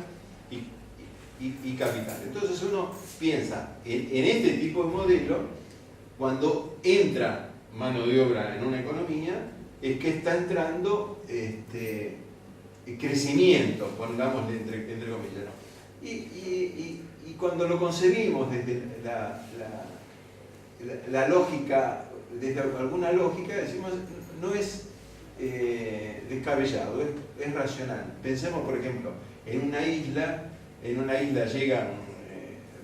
[SPEAKER 1] y capital. Entonces uno piensa en este tipo de modelo, cuando entra mano de obra en una economía, es que está entrando crecimiento, pongámosle entre comillas, ¿no? Y cuando lo concebimos desde la lógica, desde alguna lógica, decimos, no es descabellado, es racional. Pensemos, por ejemplo, en una isla llegan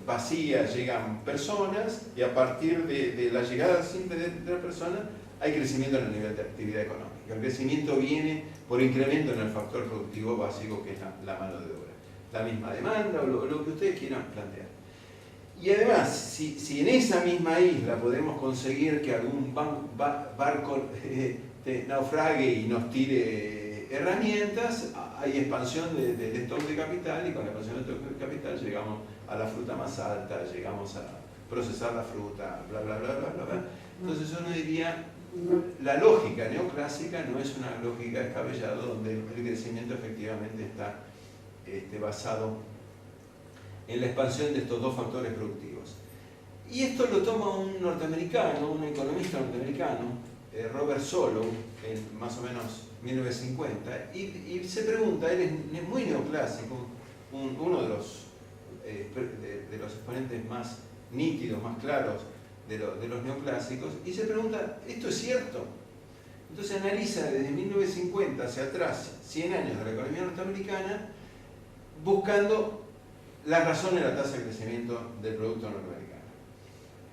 [SPEAKER 1] vacías, llegan personas, y a partir de la llegada simple de la persona hay crecimiento en el nivel de actividad económica. El crecimiento viene por incremento en el factor productivo básico, que es la mano de obra. La misma demanda o lo que ustedes quieran plantear. Y además, si en esa misma isla podemos conseguir que algún barco naufrague y nos tire herramientas, hay expansión de stock de capital, y con la expansión de stock de capital llegamos a la fruta más alta, llegamos a procesar la fruta, bla, bla, bla, bla, bla, bla. Entonces uno diría, la lógica neoclásica no es una lógica descabellada, donde el crecimiento efectivamente está basado en la expansión de estos dos factores productivos. Y esto lo toma un norteamericano, un economista norteamericano, Robert Solow, en más o menos 1950, y se pregunta, él es muy neoclásico, uno de los exponentes más nítidos, más claros de los neoclásicos, y se pregunta, ¿esto es cierto? Entonces analiza desde 1950 hacia atrás, 100 años de la economía norteamericana, buscando la razón en la tasa de crecimiento del producto norteamericano.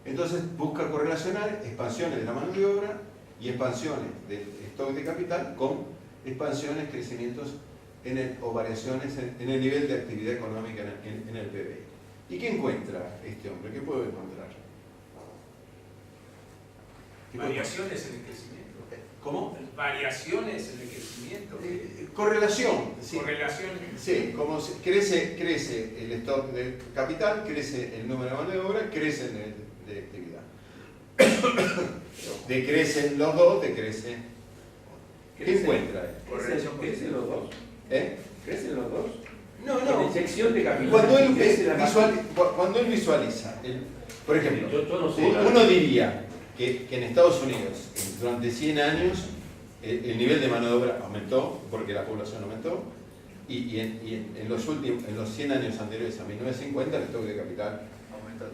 [SPEAKER 1] Entonces busca correlacionar expansiones de la mano de obra y expansiones del stock de capital con expansiones, crecimientos o variaciones en el nivel de actividad económica en el PBI. ¿Y qué encuentra este hombre? ¿Qué puede encontrar?
[SPEAKER 3] Variaciones en el crecimiento.
[SPEAKER 1] ¿Cómo?
[SPEAKER 3] Variaciones en el crecimiento.
[SPEAKER 1] Correlación. Sí.
[SPEAKER 3] Correlación.
[SPEAKER 1] Sí, como crece el stock de capital, crece el número de mano de obra, crece el nivel de actividad. Decrecen los dos, decrece. ¿Qué encuentra él?
[SPEAKER 6] ¿Crecen los dos? ¿Crecen los dos?
[SPEAKER 1] No,
[SPEAKER 6] En
[SPEAKER 1] no.
[SPEAKER 6] inyección de capital.
[SPEAKER 1] Cuando él visualiza, por ejemplo,
[SPEAKER 4] Yo no sé,
[SPEAKER 1] uno diría que en Estados Unidos durante 100 años el nivel de mano de obra aumentó porque la población aumentó, y en los 100 años anteriores a 1950 el stock de capital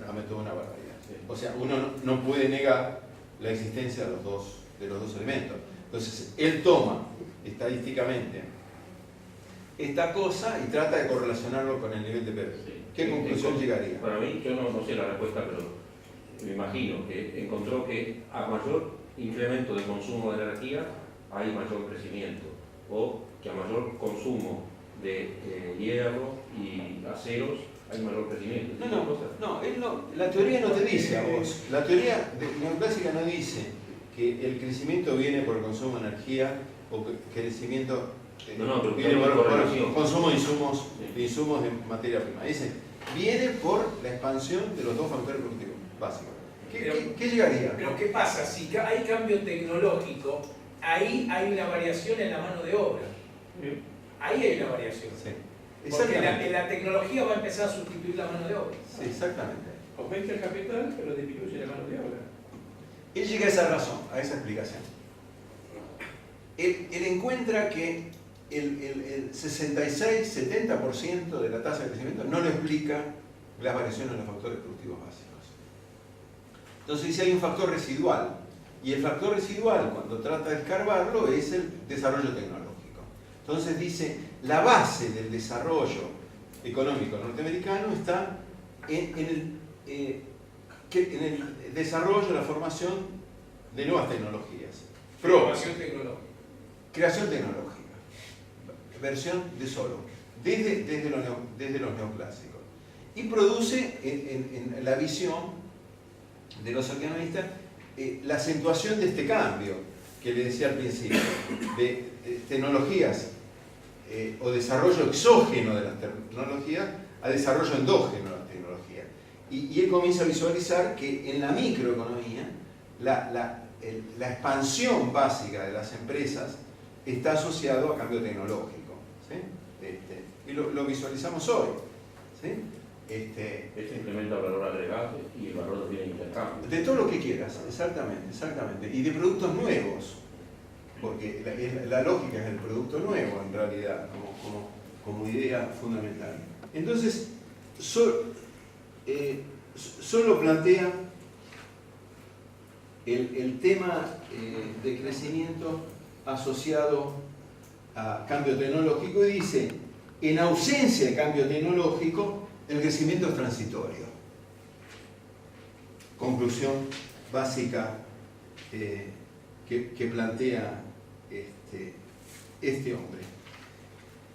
[SPEAKER 1] aumentó una barbaridad. O sea, uno no puede negar la existencia de los dos elementos. Entonces, él toma estadísticamente esta cosa y trata de correlacionarlo con el nivel de PIB.
[SPEAKER 4] Sí.
[SPEAKER 1] ¿Qué conclusión llegaría?
[SPEAKER 4] Para mí, yo no sé la respuesta, pero me imagino que encontró que a mayor incremento de consumo de energía hay mayor crecimiento, o que a mayor consumo de hierro y aceros hay mayor crecimiento.
[SPEAKER 1] La teoría no te dice a vos. La teoría neoclásica no dice que el crecimiento viene por el consumo de energía o que el crecimiento
[SPEAKER 4] pero
[SPEAKER 1] viene por
[SPEAKER 4] correlación.
[SPEAKER 1] consumo de insumos de materia prima. Dice, viene por la expansión de los dos factores productivos básicos: ¿Qué llegaría?
[SPEAKER 7] Pero ¿qué pasa? Si hay cambio tecnológico, ahí hay una variación en la mano de obra. Ahí hay una variación.
[SPEAKER 1] Sí.
[SPEAKER 7] Porque
[SPEAKER 1] Exactamente.
[SPEAKER 7] la tecnología va a empezar a sustituir la mano de obra.
[SPEAKER 1] Sí, exactamente.
[SPEAKER 6] Aumenta el capital, pero disminuye la mano de obra.
[SPEAKER 1] Él llega a esa razón, a esa explicación. Él encuentra que el 66-70% de la tasa de crecimiento no lo explica las variaciones en los factores productivos básicos. Entonces dice hay un factor residual, y el factor residual, cuando trata de escarbarlo, es el desarrollo tecnológico. Entonces dice, la base del desarrollo económico norteamericano está en el desarrollo, la formación de nuevas tecnologías.
[SPEAKER 7] Innovación tecnológica.
[SPEAKER 1] Creación tecnológica, versión de solo, desde los neoclásicos. Y produce en la visión de los economistas la acentuación de este cambio que le decía al principio, de tecnologías o desarrollo exógeno de las tecnologías a desarrollo endógeno de las tecnologías. Y él comienza a visualizar que en la microeconomía la expansión básica de las empresas está asociado a cambio tecnológico. ¿Sí? Y lo visualizamos hoy. ¿Sí?
[SPEAKER 4] Esto implementa valor agregado y el valor viene intercambio.
[SPEAKER 1] De todo lo que quieras, exactamente, exactamente. Y de productos nuevos, porque la lógica es el producto nuevo en realidad, como idea fundamental. Entonces, solo plantea el tema de crecimiento asociado a cambio tecnológico y dice, en ausencia de cambio tecnológico, el crecimiento es transitorio. Conclusión básica que plantea este hombre.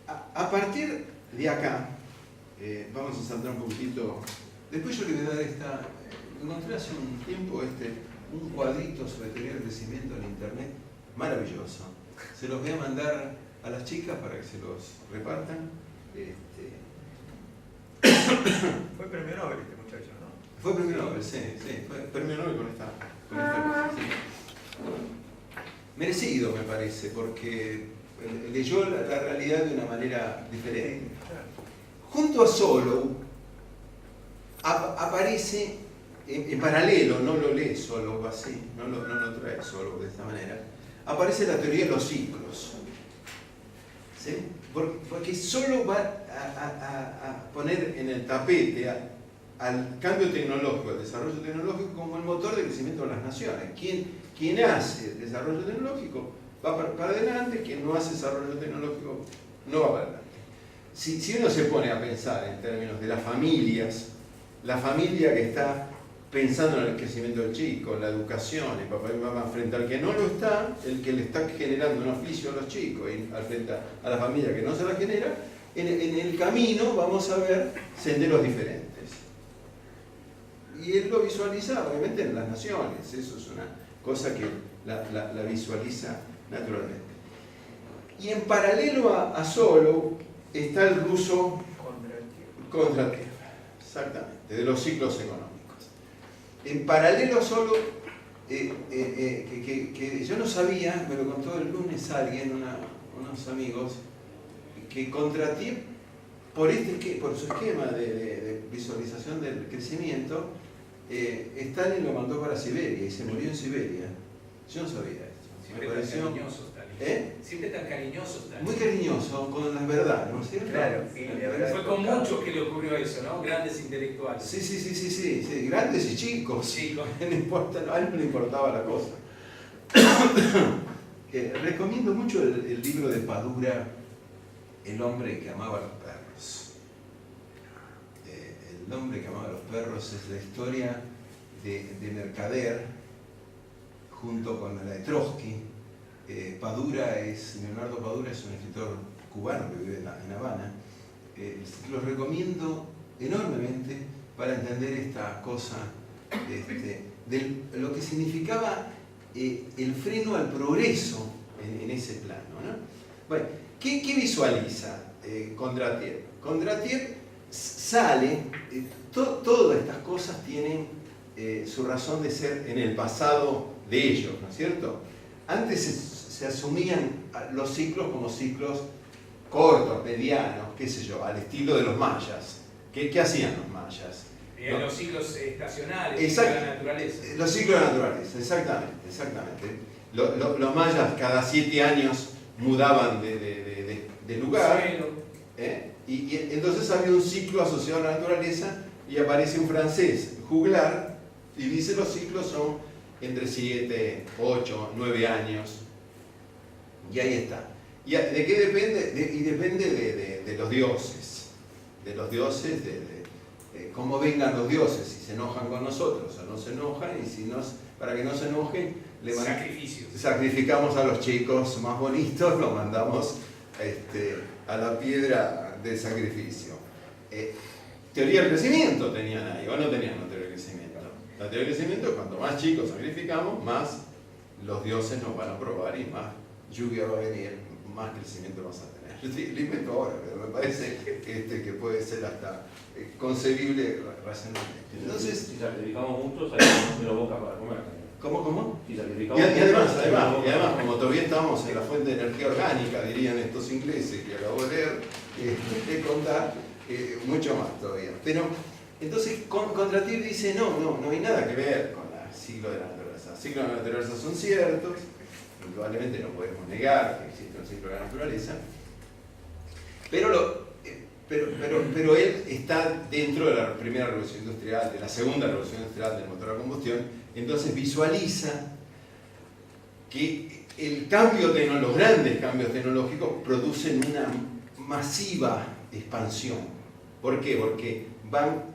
[SPEAKER 1] A partir de acá, vamos a saltar un poquitito. Después yo le voy a dar encontré hace un tiempo un cuadrito sobre teoría del crecimiento en internet, maravilloso. Se los voy a mandar a las chicas para que se los repartan.
[SPEAKER 3] Fue premio Nobel este muchacho, ¿no?
[SPEAKER 1] Fue premio Nobel, sí, fue premio Nobel con esta cosa, sí. Merecido, me parece, porque leyó la realidad de una manera diferente. Junto a Solow aparece en paralelo, no lo lee Solow así, no lo trae Solow de esta manera, aparece la teoría de los ciclos. ¿Sí? Porque solo va a poner en el tapete al cambio tecnológico, al desarrollo tecnológico como el motor de crecimiento de las naciones. Quien hace desarrollo tecnológico va para adelante, quien no hace desarrollo tecnológico no va para adelante. Si uno se pone a pensar en términos de las familias, la familia que está pensando en el crecimiento del chico, en la educación, el papá y mamá, frente al que no lo está, el que le está generando un oficio a los chicos, y frente a la familia que no se la genera, en el camino vamos a ver senderos diferentes. Y él lo visualiza obviamente en las naciones, eso es una cosa que la visualiza naturalmente. Y en paralelo a Solow está el ruso Kondratiev, exactamente, de los ciclos económicos. En paralelo a Solow, que yo no sabía, me lo contó el lunes alguien, unos amigos, que Kondratiev, por su esquema de visualización del crecimiento, Stalin lo mandó para Siberia y se murió en Siberia. Yo no sabía esto.
[SPEAKER 7] Siempre
[SPEAKER 1] Me
[SPEAKER 7] tan
[SPEAKER 1] pareció
[SPEAKER 7] cariñoso Stalin. Siempre tan cariñoso Stalin.
[SPEAKER 1] muy cariñoso con las verdades, ¿no es cierto?
[SPEAKER 3] Claro, y la verdad-
[SPEAKER 7] Fue con muchos que le ocurrió eso, ¿no? Grandes intelectuales.
[SPEAKER 1] Sí, grandes y chicos.
[SPEAKER 7] Chicos.
[SPEAKER 1] No importa, a él no le importaba la cosa. Recomiendo mucho el libro de Padura, El hombre que amaba a los perros. El hombre que amaba a los perros es la historia de Mercader junto con la de Trotsky. Leonardo Padura es un escritor cubano que vive en La Habana. Los recomiendo enormemente para entender esta cosa de lo que significaba el freno al progreso en ese plano, ¿no? Bueno, ¿qué visualiza Kondratiev? Kondratiev sale, todas estas cosas tienen su razón de ser en el pasado de ellos, ¿no es cierto? Antes se asumían los ciclos como ciclos cortos, medianos, qué sé yo, al estilo de los mayas. ¿Qué hacían los mayas?
[SPEAKER 7] En los ciclos estacionales,
[SPEAKER 1] Exacto.
[SPEAKER 7] de la naturaleza.
[SPEAKER 1] Los ciclos de la naturaleza, exactamente. Los mayas cada 7 años mudaban de lugar.
[SPEAKER 7] Suelo.
[SPEAKER 1] Y entonces había un ciclo asociado a la naturaleza y aparece un francés, Juglar, y dice los ciclos son entre 7, 8, 9 años. Y ahí está. ¿Y de qué depende? Depende de los dioses. De los dioses, cómo vengan los dioses, si se enojan con nosotros o no se enojan, y si para que no se enojen, sacrificamos a los chicos más bonitos, los mandamos a la piedra del sacrificio. Teoría del crecimiento tenían ahí, o no tenían la teoría del crecimiento. La teoría del crecimiento es cuanto más chicos sacrificamos, más los dioses nos van a probar y más lluvia va a venir, más crecimiento vamos a tener. Lo invento ahora, pero me parece que puede ser hasta concebible racionalmente. Entonces,
[SPEAKER 4] si sacrificamos mucho, salimos de la boca para comer.
[SPEAKER 1] ¿Cómo?
[SPEAKER 4] Si
[SPEAKER 1] Y
[SPEAKER 4] sacrificamos
[SPEAKER 1] además, como todavía estamos en la fuente de energía orgánica, dirían estos ingleses que acabo de leer, de contar, mucho más todavía. Pero, entonces, Kondratiev dice, no hay nada que ver con el ciclo de la naturaleza. Los ciclos de la naturaleza son ciertos, indudablemente no podemos negar que existe un ciclo de la naturaleza, pero él está dentro de la primera revolución industrial, de la segunda revolución industrial del motor a combustión, entonces visualiza que los grandes cambios tecnológicos producen una masiva expansión. ¿Por qué? Porque van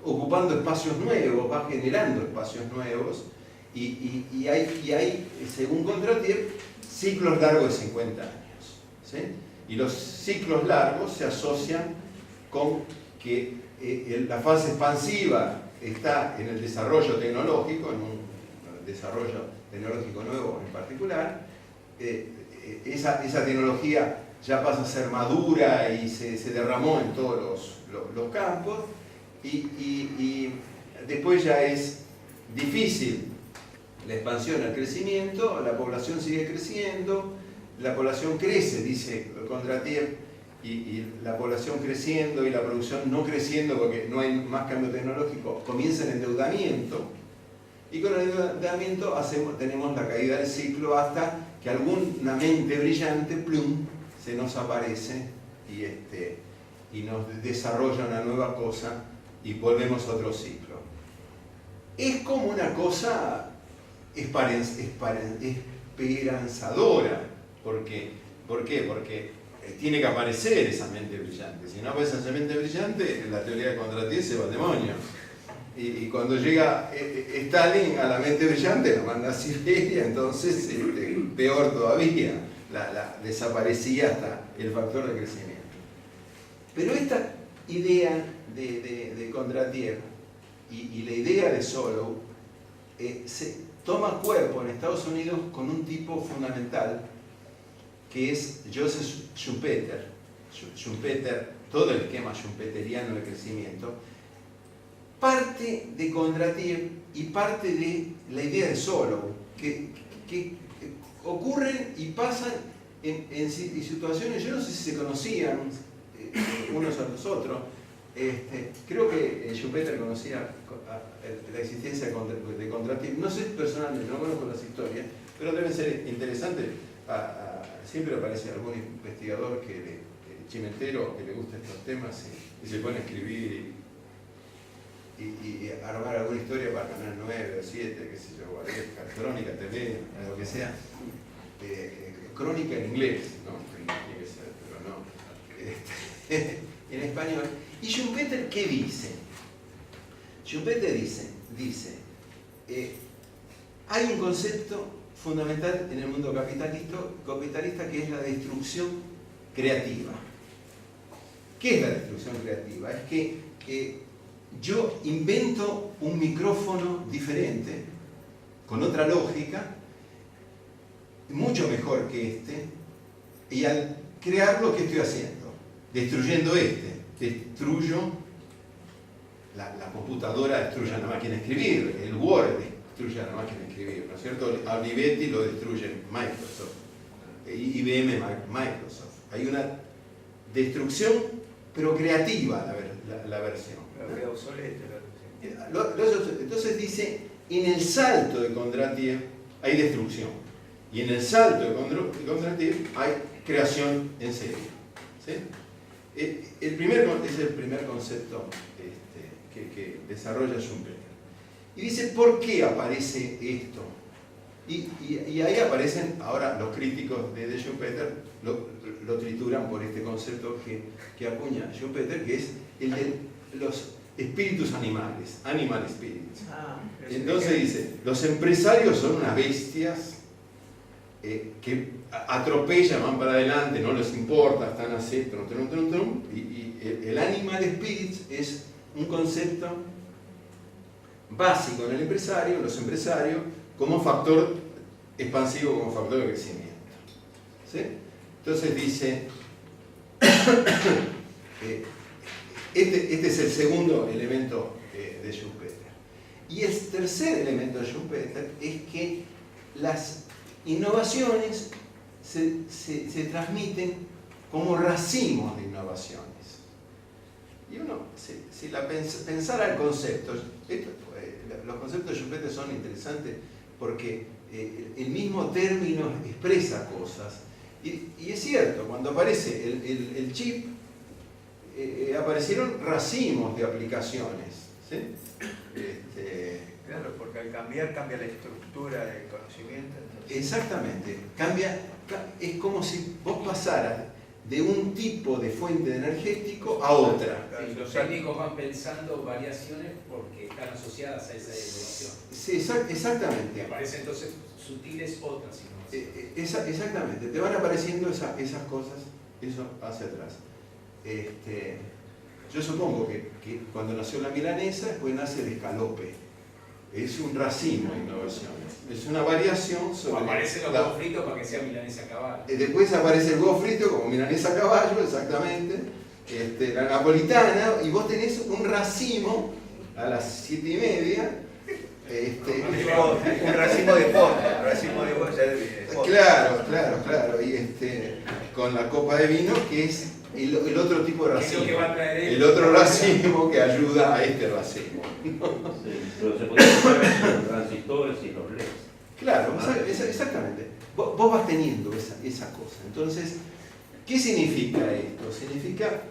[SPEAKER 1] ocupando espacios nuevos, van generando espacios nuevos, y hay, según Kondratiev, ciclos largos de 50 años. ¿Sí? Y los ciclos largos se asocian con que la fase expansiva está en el desarrollo tecnológico, en un desarrollo tecnológico nuevo en particular. Esa tecnología ya pasa a ser madura y se derramó en todos los campos, y después ya es difícil la expansión, el crecimiento, la población sigue creciendo. La población crece, dice Kondratiev, y la población creciendo y la producción no creciendo porque no hay más cambio tecnológico, comienza el endeudamiento, y con el endeudamiento tenemos la caída del ciclo hasta que alguna mente brillante, plum, se nos aparece y nos desarrolla una nueva cosa y volvemos a otro ciclo. Es como una cosa esperanzadora. ¿Por qué? Porque tiene que aparecer esa mente brillante. Si no aparece esa mente brillante, la teoría de Kondratiev se va al demonio. Y cuando llega Stalin a la mente brillante, la manda a Siberia, entonces peor todavía, desaparecía hasta el factor de crecimiento. Pero esta idea de Kondratiev y la idea de Solow se toma cuerpo en Estados Unidos con un tipo fundamental, que es Joseph Schumpeter. Schumpeter, todo el esquema schumpeteriano de crecimiento, parte de Kondratiev y parte de la idea de Solow, que ocurren y pasan en situaciones, yo no sé si se conocían unos a los otros. Creo que Schumpeter conocía la existencia de Kondratiev, no sé personalmente, no conozco las historias, pero deben ser interesantes. Siempre aparece algún investigador chimentero que le gusta estos temas y se pone a escribir y armar alguna historia para Canal 9 o 7, qué sé yo, Guaresca, Crónica TV, lo que sea. Crónica en inglés, ¿no? Tiene que ser, pero no. En español. ¿Y Schumpeter qué dice? Schumpeter dice, hay un concepto fundamental en el mundo capitalista, que es la destrucción creativa. ¿Qué es la destrucción creativa? Es que yo invento un micrófono diferente, con otra lógica, mucho mejor que y al crearlo, ¿qué estoy haciendo? Destruyendo destruyo la computadora destruye a la máquina de escribir, el Word destruye a la máquina de escribir, ¿no es cierto? Olivetti lo destruye Microsoft, IBM Microsoft. Hay una destrucción, pero creativa la versión.
[SPEAKER 3] Queda obsoleto.
[SPEAKER 1] Entonces dice, en el salto de Kondratiev hay destrucción, y en el salto de Kondratiev hay creación en serie. ¿Sí? Es el primer concepto que desarrolla Schumpeter. Y dice, ¿por qué aparece esto? Y ahí aparecen, ahora los críticos de Schumpeter lo trituran por este concepto que acuña Schumpeter, que es el de los espíritus animales, animal spirits. Entonces dice, los empresarios son unas bestias que atropellan, van para adelante, no les importa, están así, y el animal spirits es un concepto básico en el empresario, en los empresarios, como factor expansivo, como factor de crecimiento. ¿Sí? Entonces dice, este es el segundo elemento de Schumpeter. Y el tercer elemento de Schumpeter es que las innovaciones se transmiten como racimos de innovaciones. Y uno, si pensara el concepto, los conceptos de Schumpeter son interesantes porque el mismo término expresa cosas. Y es cierto, cuando aparece el chip, aparecieron racimos de aplicaciones. ¿Sí?
[SPEAKER 3] Claro, porque al cambiar cambia la estructura del conocimiento. Entonces...
[SPEAKER 1] Exactamente, es como si vos pasaras de un tipo de fuente energético a otra.
[SPEAKER 7] Sí, los técnicos van pensando variaciones porque están asociadas a esa evolución.
[SPEAKER 1] Sí, exactamente.
[SPEAKER 7] Aparecen entonces sutiles otras innovaciones.
[SPEAKER 1] Exactamente, te van apareciendo esas cosas, eso hacia atrás. Yo supongo que cuando nació la milanesa, después nace el escalope. Es un racimo de innovaciones. Es una variación sobre...
[SPEAKER 7] Aparecen los huevos fritos para que sea milanesa a caballo.
[SPEAKER 1] Después aparece el huevo frito como milanesa a caballo, exactamente. La napolitana, y vos tenés un racimo a las 7:30.
[SPEAKER 3] Un racimo de fondo, un racimo de fondo.
[SPEAKER 1] Claro. Y con la copa de vino, que es el otro tipo de racimo. El otro racimo que ayuda a este racimo.
[SPEAKER 4] Sí, pero se puede hacer los transistores y los LEDs.
[SPEAKER 1] Claro, exactamente. Vos vas teniendo esa cosa. Entonces, ¿qué significa esto? Significa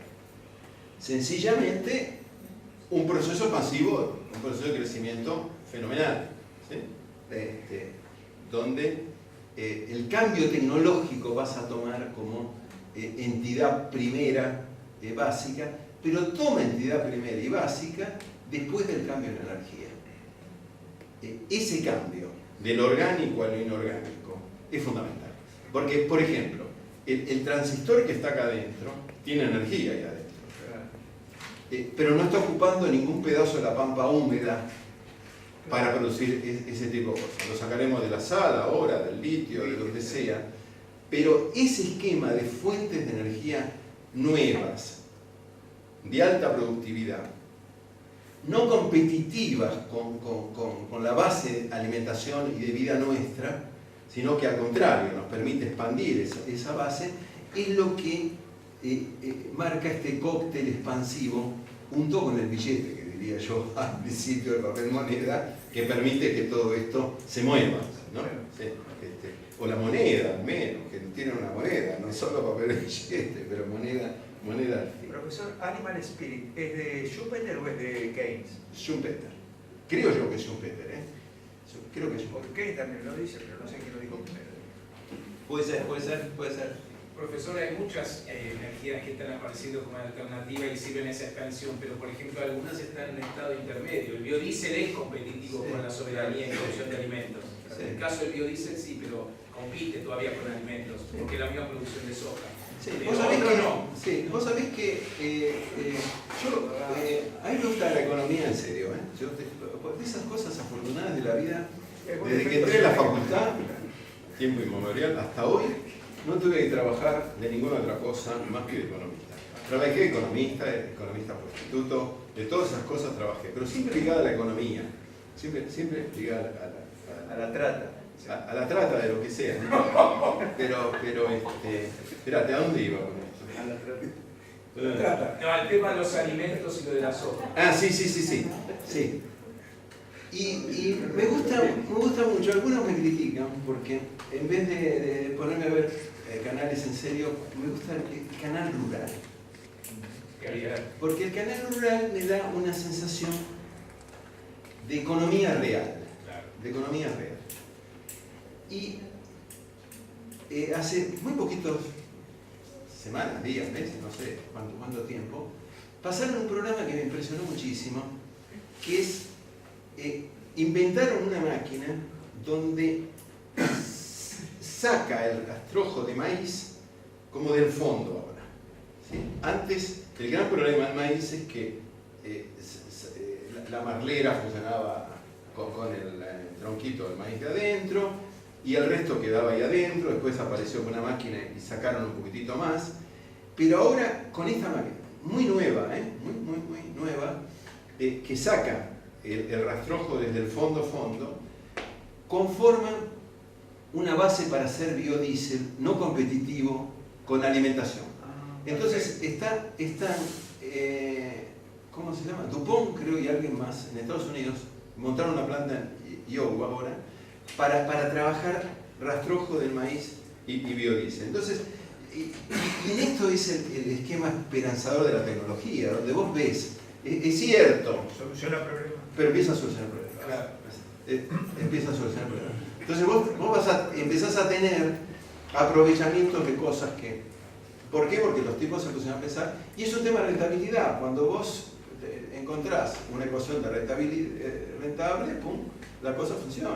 [SPEAKER 1] sencillamente un proceso pasivo, un proceso de crecimiento fenomenal, ¿sí? Donde el cambio tecnológico vas a tomar como entidad primera básica, pero toma entidad primera y básica después del cambio en la energía. Ese cambio del orgánico a lo inorgánico es fundamental. Porque, por ejemplo, el transistor que está acá adentro tiene energía ahí adentro, pero no está ocupando ningún pedazo de la pampa húmeda para producir ese tipo de cosas. Lo sacaremos de la sal ahora, del litio, de lo que sea, pero ese esquema de fuentes de energía nuevas, de alta productividad, no competitivas con la base de alimentación y de vida nuestra, sino que al contrario nos permite expandir esa base, es lo que marca este cóctel expansivo junto con el billete, que diría yo al principio del papel moneda, que permite que todo esto se mueva, ¿no? Sí, o la moneda, al menos, que tiene una moneda, no solo papel de billete, pero moneda al fin.
[SPEAKER 3] Profesor, Animal Spirit, ¿es de Schumpeter o es de Keynes?
[SPEAKER 1] Schumpeter. Creo yo que es Schumpeter, Creo que es
[SPEAKER 3] Porque Keynes también lo dice, pero no sé quién lo dijo primero.
[SPEAKER 1] Puede ser.
[SPEAKER 7] Profesor, hay muchas energías que están apareciendo como alternativa y sirven esa expansión, pero por ejemplo algunas están en estado intermedio. El biodiesel es competitivo con la soberanía y producción de alimentos.
[SPEAKER 1] Sí.
[SPEAKER 7] En el caso del biodiesel sí, pero compite todavía con alimentos, porque es la misma producción de soja.
[SPEAKER 1] Sí,
[SPEAKER 7] Pero
[SPEAKER 1] vos sabés
[SPEAKER 7] otro
[SPEAKER 1] que,
[SPEAKER 7] no.
[SPEAKER 1] sí, vos sabés que a mí me gusta la economía en serio. De esas cosas afortunadas de la vida, desde que entré a la facultad, tiempo inmemorial, hasta hoy, no tuve que trabajar de ninguna otra cosa más que de economista. Trabajé economista prostituto, de todas esas cosas trabajé, pero siempre ligada a la economía, siempre ligada
[SPEAKER 3] A la trata.
[SPEAKER 1] a la trata de lo que sea, ¿no? Pero espérate, ¿a dónde iba con esto?
[SPEAKER 3] A la trata.
[SPEAKER 7] No, al tema de los alimentos y lo de la soja.
[SPEAKER 1] Ah, sí. Y me gusta mucho, algunos me critican porque en vez de ponerme a ver canales en serio, me gusta el canal rural. Porque el canal rural me da una sensación de economía real. De economía real. Y hace muy poquitos semanas, días, meses, no sé cuánto tiempo, pasaron un programa que me impresionó muchísimo, que es, inventaron una máquina donde saca el rastrojo de maíz como del fondo ahora. ¿Sí? Antes, el gran problema del maíz es que la marlera funcionaba con el tronquito del maíz de adentro, y el resto quedaba ahí adentro. Después apareció una máquina y sacaron un poquitito más, pero ahora con esta máquina, muy nueva, muy nueva, que saca el rastrojo desde el fondo, conforman una base para hacer biodiesel no competitivo con alimentación. Entonces está ¿cómo se llama? DuPont, creo, y alguien más en Estados Unidos montaron una planta en Iowa ahora para trabajar rastrojo del maíz y biodiesel. Entonces, y en esto es el esquema esperanzador de la tecnología, donde vos ves, es cierto,
[SPEAKER 3] Soluciona problemas.
[SPEAKER 1] pero empieza a solucionar problemas.
[SPEAKER 3] Claro.
[SPEAKER 1] Empieza a solucionar problemas. Entonces vos empezás a tener aprovechamientos de cosas que... ¿Por qué? Porque los tipos se pusieron a pensar, y es un tema de rentabilidad. Cuando vos encontrás una ecuación de rentable, ¡pum!, la cosa funciona.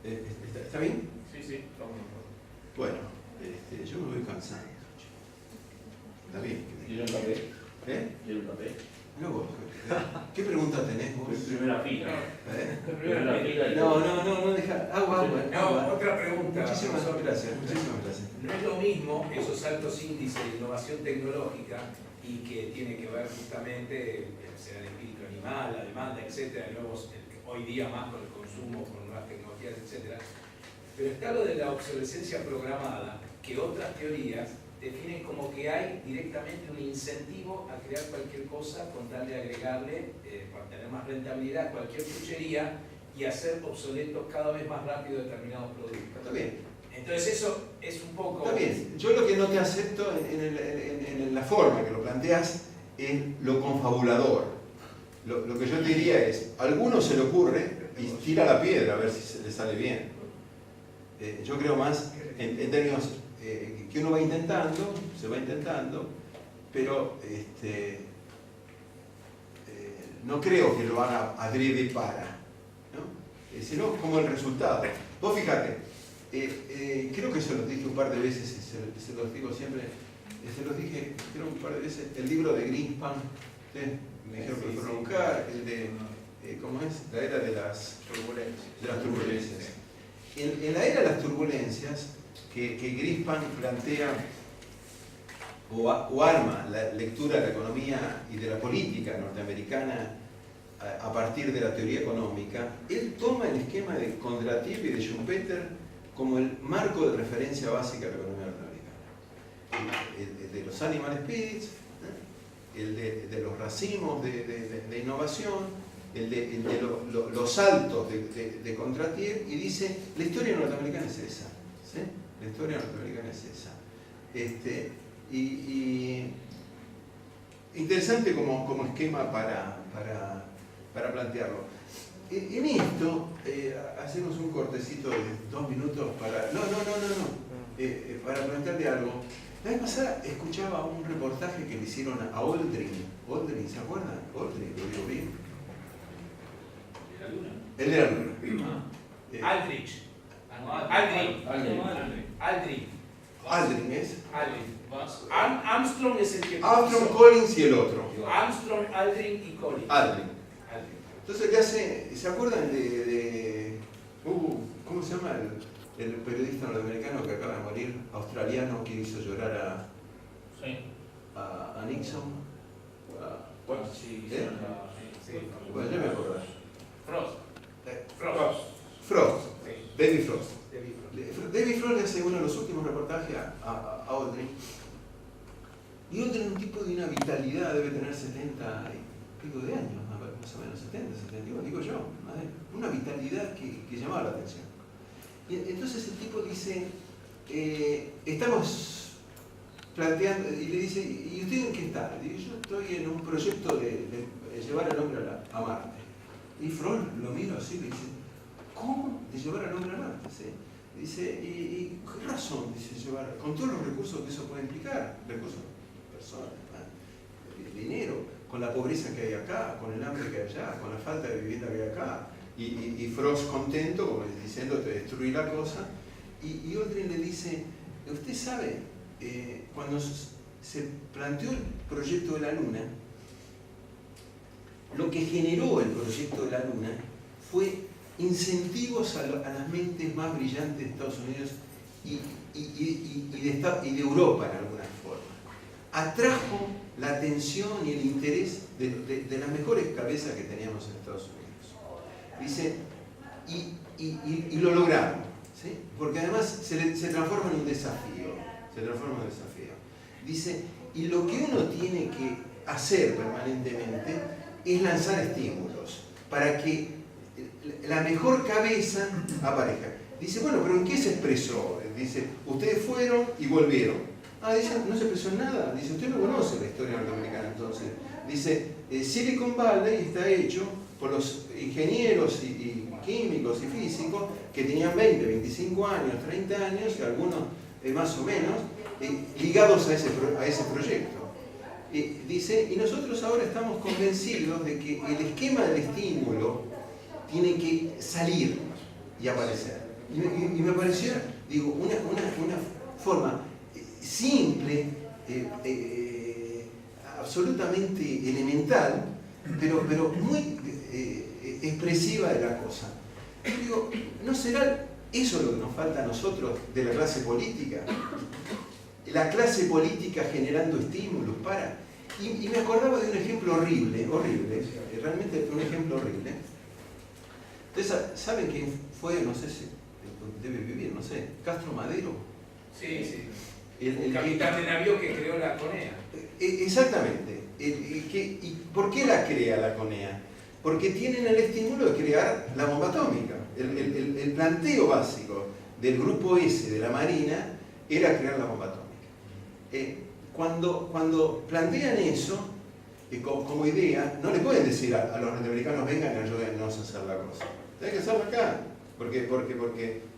[SPEAKER 1] ¿Está bien?
[SPEAKER 7] Sí, vamos.
[SPEAKER 1] Bueno, yo me voy cansando. ¿Está bien?
[SPEAKER 4] ¿Tiene un papel?
[SPEAKER 1] ¿Eh?
[SPEAKER 4] ¿Tiene un papel?
[SPEAKER 1] No, vos. ¿Qué pregunta tenés vos?
[SPEAKER 4] Primera fila.
[SPEAKER 1] ¿Eh?
[SPEAKER 4] Primera fila.
[SPEAKER 1] No, deja. Agua.
[SPEAKER 7] No, otra pregunta.
[SPEAKER 1] Muchísimas
[SPEAKER 7] profesor.
[SPEAKER 1] gracias.
[SPEAKER 7] No es lo mismo esos altos índices de innovación tecnológica y que tiene que ver justamente, sea el espíritu animal, la demanda, etcétera, nuevos, hoy día más con el consumo, con nuevas tecnologías, etcétera. Pero está lo de la obsolescencia programada, que otras teorías definen como que hay directamente un incentivo a crear cualquier cosa con tal de agregarle, para tener más rentabilidad, cualquier chuchería y hacer obsoletos cada vez más rápido determinados productos.
[SPEAKER 1] Está bien.
[SPEAKER 7] Entonces eso es un poco...
[SPEAKER 1] Está bien. Yo lo que no te acepto en la forma que lo planteas es lo confabulador. Lo que yo te diría es, a alguno se le ocurre y tira la piedra a ver si se le sale bien. Yo creo más en términos que uno va intentando, se va intentando, pero no creo que lo haga adrede para, ¿no? Sino como el resultado. Vos fíjate, creo que se los dije un par de veces, se los digo siempre, se los dije creo un par de veces, el libro de Greenspan, me dijeron que lo fueron a buscar, el de, ¿cómo es? La era de las turbulencias. En la era de las turbulencias, que Greenspan plantea o arma la lectura de la economía y de la política norteamericana a partir de la teoría económica, él toma el esquema de Kondratiev y de Schumpeter como el marco de referencia básica de la economía norteamericana. El de los animal spirits, el de los racimos de innovación, el de los saltos de Kondratiev, y dice, la historia norteamericana es esa. ¿Sí? La historia norteamericana es esa. Interesante como esquema para plantearlo. En esto, hacemos un cortecito de 2 minutos para... para plantearle algo. La vez pasada escuchaba un reportaje que le hicieron a Aldrin. Aldrin, ¿se acuerdan? Aldrin, lo digo bien.
[SPEAKER 7] ¿La luna?
[SPEAKER 1] El de la luna.
[SPEAKER 7] Aldrich. Aldrin es. Armstrong es el que...
[SPEAKER 1] Armstrong, Collins y el otro.
[SPEAKER 7] Armstrong, Aldrin y Collins.
[SPEAKER 1] Aldrin. Entonces, ¿qué hace? ¿Se acuerdan de ¿cómo se llama el periodista norteamericano que acaba de morir? australiano que hizo llorar
[SPEAKER 2] Sí.
[SPEAKER 1] a Nixon.
[SPEAKER 7] Sí,
[SPEAKER 1] ¿Eh?
[SPEAKER 7] sí.
[SPEAKER 1] Bueno, ya me acuerdo.
[SPEAKER 2] Frost.
[SPEAKER 7] Frost.
[SPEAKER 1] Frost,
[SPEAKER 7] Sí.
[SPEAKER 1] David Frost.
[SPEAKER 7] David Frost.
[SPEAKER 1] David Frost le hace uno de los últimos reportajes a Aldrin. Y Aldrin es un tipo de una vitalidad, debe tener 70 y pico de años, más o menos 70, 71, digo yo. Una vitalidad que llamaba la atención. Y entonces el tipo dice, estamos planteando, y le dice, ¿y usted en qué está? Digo, yo estoy en un proyecto de llevar al hombre a Marte. Y Frost lo mira así y le dice, ¿cómo? ¿De llevar al hombre a Marte? ¿Sí? Dice, ¿y qué razón? Dice, llevar, con todos los recursos que eso puede implicar, recursos, personas, dinero, con la pobreza que hay acá, con el hambre que hay allá, con la falta de vivienda que hay acá. Y Frost contento, como diciendo, te destruí la cosa. Y Aldrin le dice, usted sabe, cuando se planteó el proyecto de la Luna, lo que generó el proyecto de la Luna fue incentivos a las mentes más brillantes de Estados Unidos y de Europa en alguna forma. Atrajo la atención y el interés de las mejores cabezas que teníamos en Estados Unidos. Dice, y lo logramos, ¿sí? Porque además se transforma en un desafío. Se transforma en un desafío. Dice, y lo que uno tiene que hacer permanentemente es lanzar estímulos para que la mejor cabeza aparezca. Dice, bueno, pero ¿en qué se expresó? Dice, ustedes fueron y volvieron. Dice, no se expresó en nada. Dice, usted no conoce la historia norteamericana entonces. Dice, Silicon Valley está hecho por los ingenieros y químicos y físicos que tenían 20, 25 años, 30 años, y algunos más o menos, ligados a ese proyecto. Dice, y nosotros ahora estamos convencidos de que el esquema del estímulo tiene que salir y aparecer. Y me pareció, digo, una forma simple, absolutamente elemental, pero muy expresiva de la cosa. Yo digo, ¿no será eso lo que nos falta a nosotros de la clase política? La clase política generando estímulos para... Y me acordaba de un ejemplo horrible, realmente un ejemplo horrible. Ustedes saben quién fue, no sé si debe vivir, no sé, Castro Madero.
[SPEAKER 7] Sí.
[SPEAKER 1] El
[SPEAKER 7] capitán de navío que creó la CONEA.
[SPEAKER 1] Exactamente. ¿Y por qué la crea la CONEA? Porque tienen el estímulo de crear la bomba atómica. El planteo básico del grupo S de la Marina era crear la bomba atómica. Cuando plantean eso como idea, no le pueden decir a los norteamericanos, vengan y ayúdennos a hacer la cosa. Tienen que hacerlo acá, porque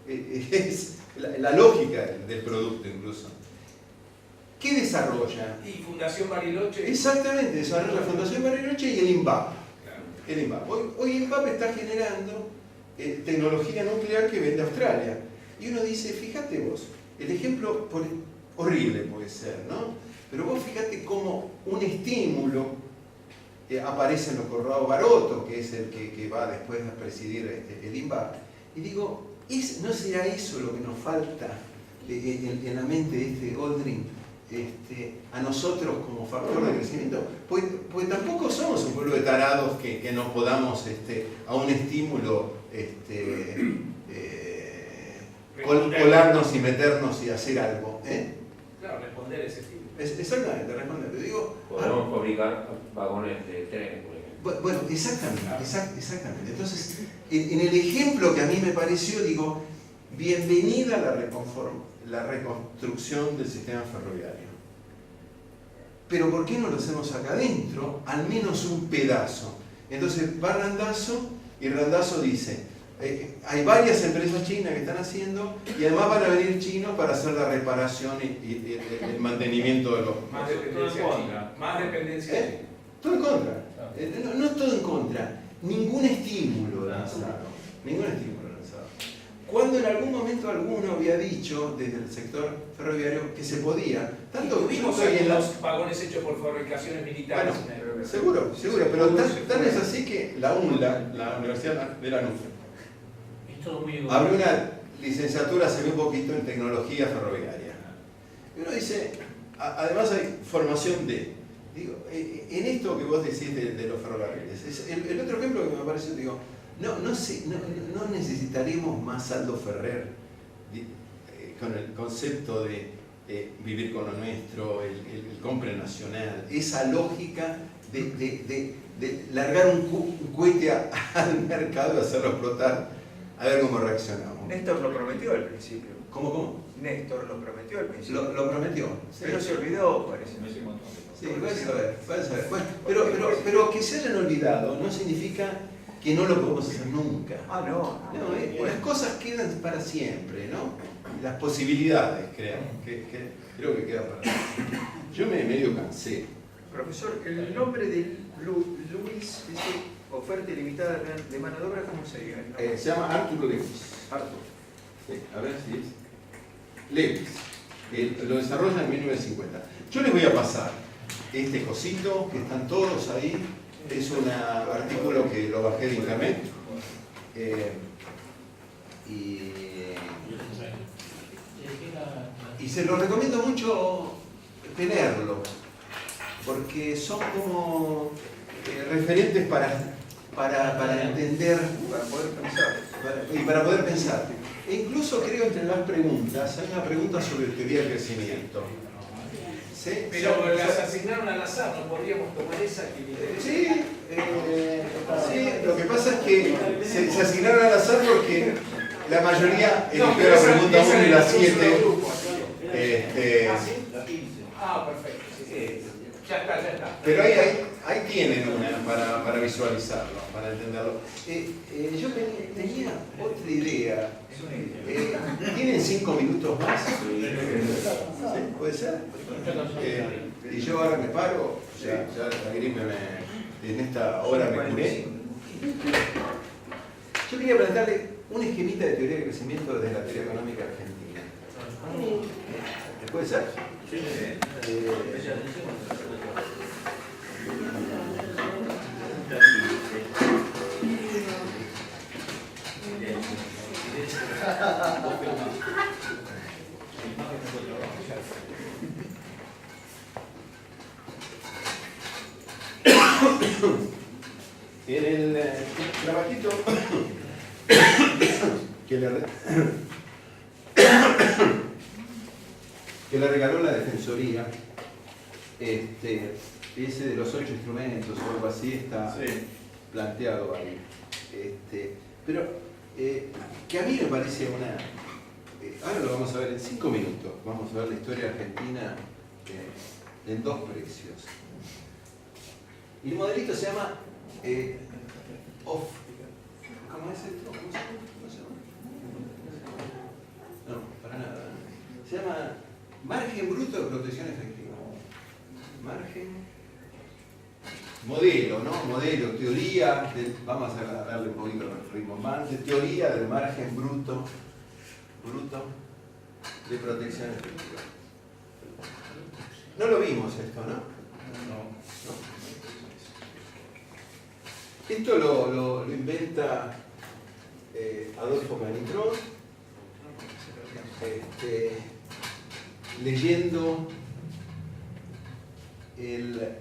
[SPEAKER 1] es la lógica del producto incluso. ¿Qué desarrolla?
[SPEAKER 7] Y Fundación Bariloche.
[SPEAKER 1] Exactamente, desarrolla la Fundación Bariloche y el INVAP.
[SPEAKER 7] Claro.
[SPEAKER 1] El INVAP. Hoy INVAP está generando tecnología nuclear que vende a Australia. Y uno dice, fíjate vos, el ejemplo horrible puede ser, ¿no? Pero vos fíjate cómo un estímulo aparece en los Corrado Baroto, que es el que va después a presidir el INVAP. Y digo, ¿no será eso lo que nos falta en la mente de este Aldrin? A nosotros como factor de crecimiento, pues tampoco somos un pueblo de tarados que no podamos a un estímulo colarnos y meternos y hacer algo.
[SPEAKER 7] Claro, responder ese estímulo.
[SPEAKER 1] Exactamente, responder. Digo,
[SPEAKER 4] podemos fabricar vagones de tren, por ejemplo.
[SPEAKER 1] Bueno, exactamente. Entonces, en el ejemplo que a mí me pareció, digo, bienvenida a la reconstrucción del sistema ferroviario. Pero ¿por qué no lo hacemos acá adentro? Al menos un pedazo. Entonces va Randazzo y Randazzo dice, hay varias empresas chinas que están haciendo y además van a venir chinos para hacer la reparación y el mantenimiento de los...
[SPEAKER 7] Más dependencia china. Más dependencia china.
[SPEAKER 1] Todo en contra. No es todo en contra. Ningún estímulo lanzado. Cuando en algún momento alguno había dicho desde el sector ferroviario que se podía, tanto
[SPEAKER 7] tuvimos los vagones hechos por fabricaciones militares.
[SPEAKER 1] Bueno, seguro, pero tan es así que la UNLA, la Universidad de la
[SPEAKER 2] Es todo muy
[SPEAKER 1] abrió una licenciatura hace muy poquito en tecnología ferroviaria. Y uno dice, además hay formación de. Digo, en esto que vos decís de los ferrocarriles, el otro ejemplo que me pareció, digo, no necesitaríamos más Aldo Ferrer con el concepto de vivir con lo nuestro, el compre nacional, esa lógica de largar un cohete al mercado y hacerlo explotar, a ver cómo reaccionamos.
[SPEAKER 3] Néstor lo prometió al principio.
[SPEAKER 1] ¿Cómo?
[SPEAKER 3] Néstor lo prometió al principio.
[SPEAKER 1] Lo prometió. Sí.
[SPEAKER 3] Pero se olvidó, parece.
[SPEAKER 1] Sí, puede saber. Bueno, pero que se hayan olvidado no significa que no lo podemos hacer nunca.
[SPEAKER 3] Ah, no.
[SPEAKER 1] No, las cosas quedan para siempre, ¿no? Las posibilidades, creo que quedan para siempre. Yo me medio cansé.
[SPEAKER 3] Profesor, el nombre de Luis, dice oferta ilimitada de mano de obra, ¿cómo sería?
[SPEAKER 1] Se llama Arthur Lewis.
[SPEAKER 3] Arthur.
[SPEAKER 1] Sí, a ver si es. Lewis. Lo desarrolla en 1950. Yo les voy a pasar este cosito, que están todos ahí. Es un artículo que lo bajé de internet. Y se lo recomiendo mucho tenerlo, porque son como referentes para entender,
[SPEAKER 3] Para poder pensar.
[SPEAKER 1] y para poder pensar. E incluso creo entre las preguntas, hay una pregunta sobre teoría del crecimiento. ¿Sí?
[SPEAKER 7] Pero las asignaron al azar, no podríamos tomar esa que me interesa.
[SPEAKER 1] Sí, sí, lo que pasa es que se asignaron al azar porque la mayoría eligió la pregunta 1 y la 7.
[SPEAKER 7] Perfecto. Sí. Ya está.
[SPEAKER 1] Pero ahí tienen una para visualizarlo, para entenderlo. Yo tenía otra idea. ¿Tienen 5 minutos más? ¿Sí? ¿Puede ser? Y yo ahora me paro, ya la gripe en esta hora me curé. Yo quería plantearle un esquemita de teoría de crecimiento desde la teoría económica argentina. ¿Puede ser?
[SPEAKER 3] Sí.
[SPEAKER 1] En el trabajito que le regaló la Defensoría, ese de los 8 instrumentos o algo así está planteado ahí. Pero que a mí me parece una... ahora lo vamos a ver en 5 minutos, vamos a ver la historia argentina en 2 precios. Y el modelito se llama ¿cómo es esto? ¿Cómo se llama? No, para nada. Se llama margen bruto de protección efectiva. Margen, modelo, ¿no? Modelo, teoría, vamos a darle un poquito de ritmo más, de teoría del margen bruto de protección efectiva. No lo vimos esto, ¿no? No. Esto lo inventa Adolfo Canitrón, leyendo el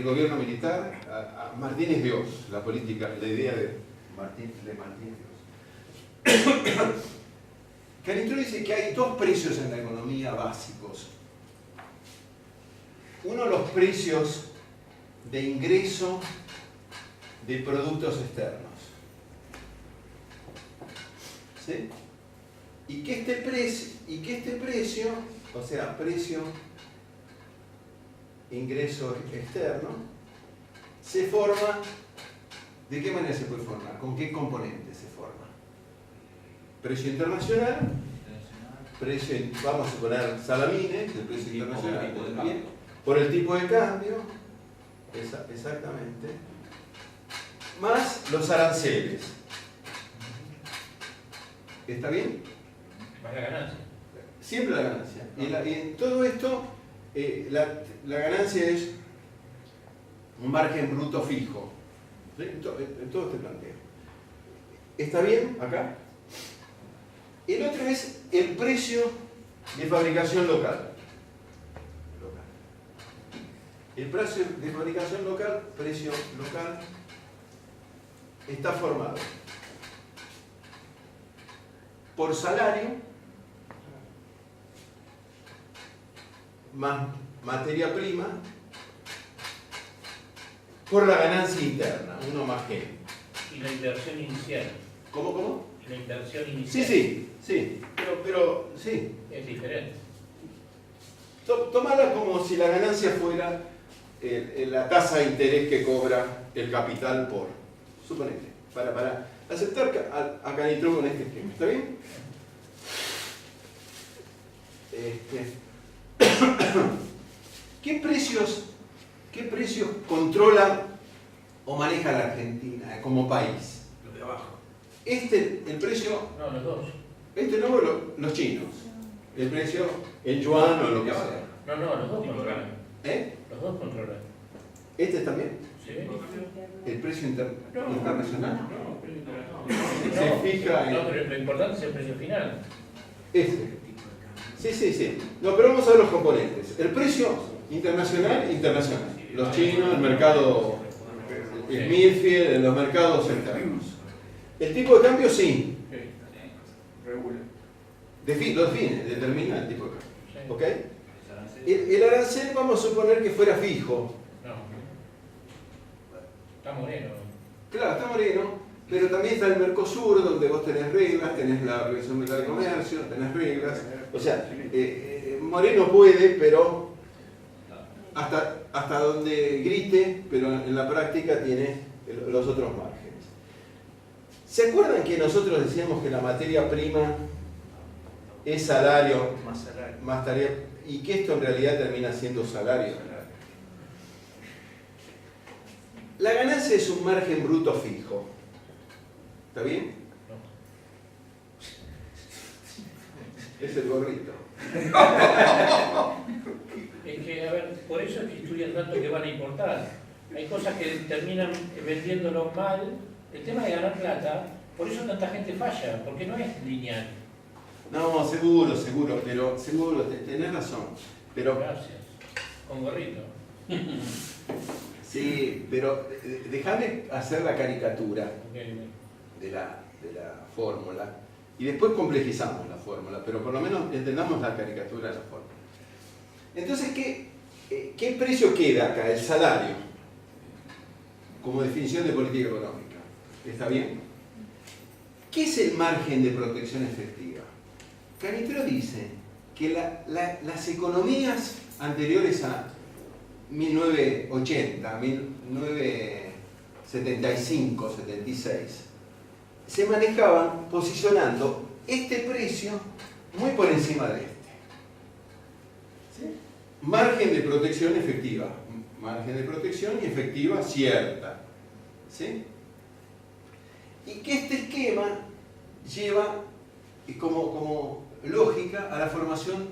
[SPEAKER 1] gobierno militar a Martínez Dios, la idea de Martínez Dios. Canitrón dice que hay 2 precios en la economía básicos. Uno, los precios de ingreso de productos externos. ¿Sí? Y que este precio, o sea, precio ingreso externo, se forma. ¿De qué manera se puede formar? ¿Con qué componentes se forma? Precio internacional, precio, vamos a poner salamines, el precio internacional, por el tipo de cambio. Exactamente. Más los aranceles. ¿Está bien?
[SPEAKER 2] Más la ganancia.
[SPEAKER 1] Siempre la ganancia. Y en todo esto, la ganancia es un margen bruto fijo. ¿Sí? En todo este planteo. ¿Está bien acá? El otro es el precio de fabricación local. El precio de fabricación local, precio local, está formado por salario más materia prima por la ganancia interna, 1 más G.
[SPEAKER 2] Y la inversión inicial.
[SPEAKER 1] ¿Cómo?
[SPEAKER 2] Y la inversión
[SPEAKER 1] Sí,
[SPEAKER 2] inicial.
[SPEAKER 1] sí, pero sí.
[SPEAKER 2] Es diferente.
[SPEAKER 1] Tomala como si la ganancia fuera la tasa de interés que cobra el capital por, suponete, para aceptar a Canitro con este esquema, ¿está bien? ¿Qué precios controla o maneja la Argentina como país?
[SPEAKER 7] Los de abajo.
[SPEAKER 1] El precio,
[SPEAKER 2] No, los dos.
[SPEAKER 1] no, los chinos, el precio, el yuan o lo que sea.
[SPEAKER 2] No, los dos controlan.
[SPEAKER 1] ¿Eh?
[SPEAKER 2] Los dos controlan.
[SPEAKER 1] ¿Este también?
[SPEAKER 2] ¿Sí?
[SPEAKER 1] ¿El precio internacional?
[SPEAKER 2] No,
[SPEAKER 1] Se fija en...
[SPEAKER 2] no, pero lo importante es el precio final.
[SPEAKER 1] Este. Sí. No, pero vamos a ver los componentes. El precio internacional. Los chinos, el mercado Smithfield, los mercados internos. El tipo de cambio sí.
[SPEAKER 6] Regula.
[SPEAKER 1] Lo define, determina el tipo de cambio.
[SPEAKER 2] Sí.
[SPEAKER 1] ¿Ok? El arancel vamos a suponer que fuera fijo.
[SPEAKER 2] No. Está moreno.
[SPEAKER 1] Claro, está moreno, pero también está el Mercosur, donde vos tenés reglas, tenés la Organización Mundial de Comercio, tenés reglas. O sea, Moreno puede, pero hasta donde grite, pero en la práctica tiene los otros márgenes. ¿Se acuerdan que nosotros decíamos que la materia prima es salario más tarea y que esto en realidad termina siendo salario? La ganancia es un margen bruto fijo. ¿Está bien? Es el gorrito.
[SPEAKER 2] Es que, a ver, por eso es que estudian tanto que van a importar. Hay cosas que terminan vendiéndolo mal. El tema de ganar plata, por eso tanta gente falla, porque no es lineal.
[SPEAKER 1] No, seguro, pero seguro, tenés razón. Pero,
[SPEAKER 2] Gracias. Con gorrito.
[SPEAKER 1] sí, pero déjame hacer la caricatura
[SPEAKER 2] Ok.
[SPEAKER 1] de la fórmula y después complejizamos la fórmula, pero por lo menos entendamos la caricatura de la fórmula. Entonces, ¿qué precio queda acá? El salario, como definición de política económica. ¿Está bien? ¿Qué es el margen de protección efectiva? Canitro dice que las economías anteriores a 1980, 1975, 76, se manejaban posicionando este precio muy por encima de este. ¿Sí? Margen de protección efectiva. Margen de protección y efectiva cierta. ¿Sí? Y que este esquema lleva como lógica a la formación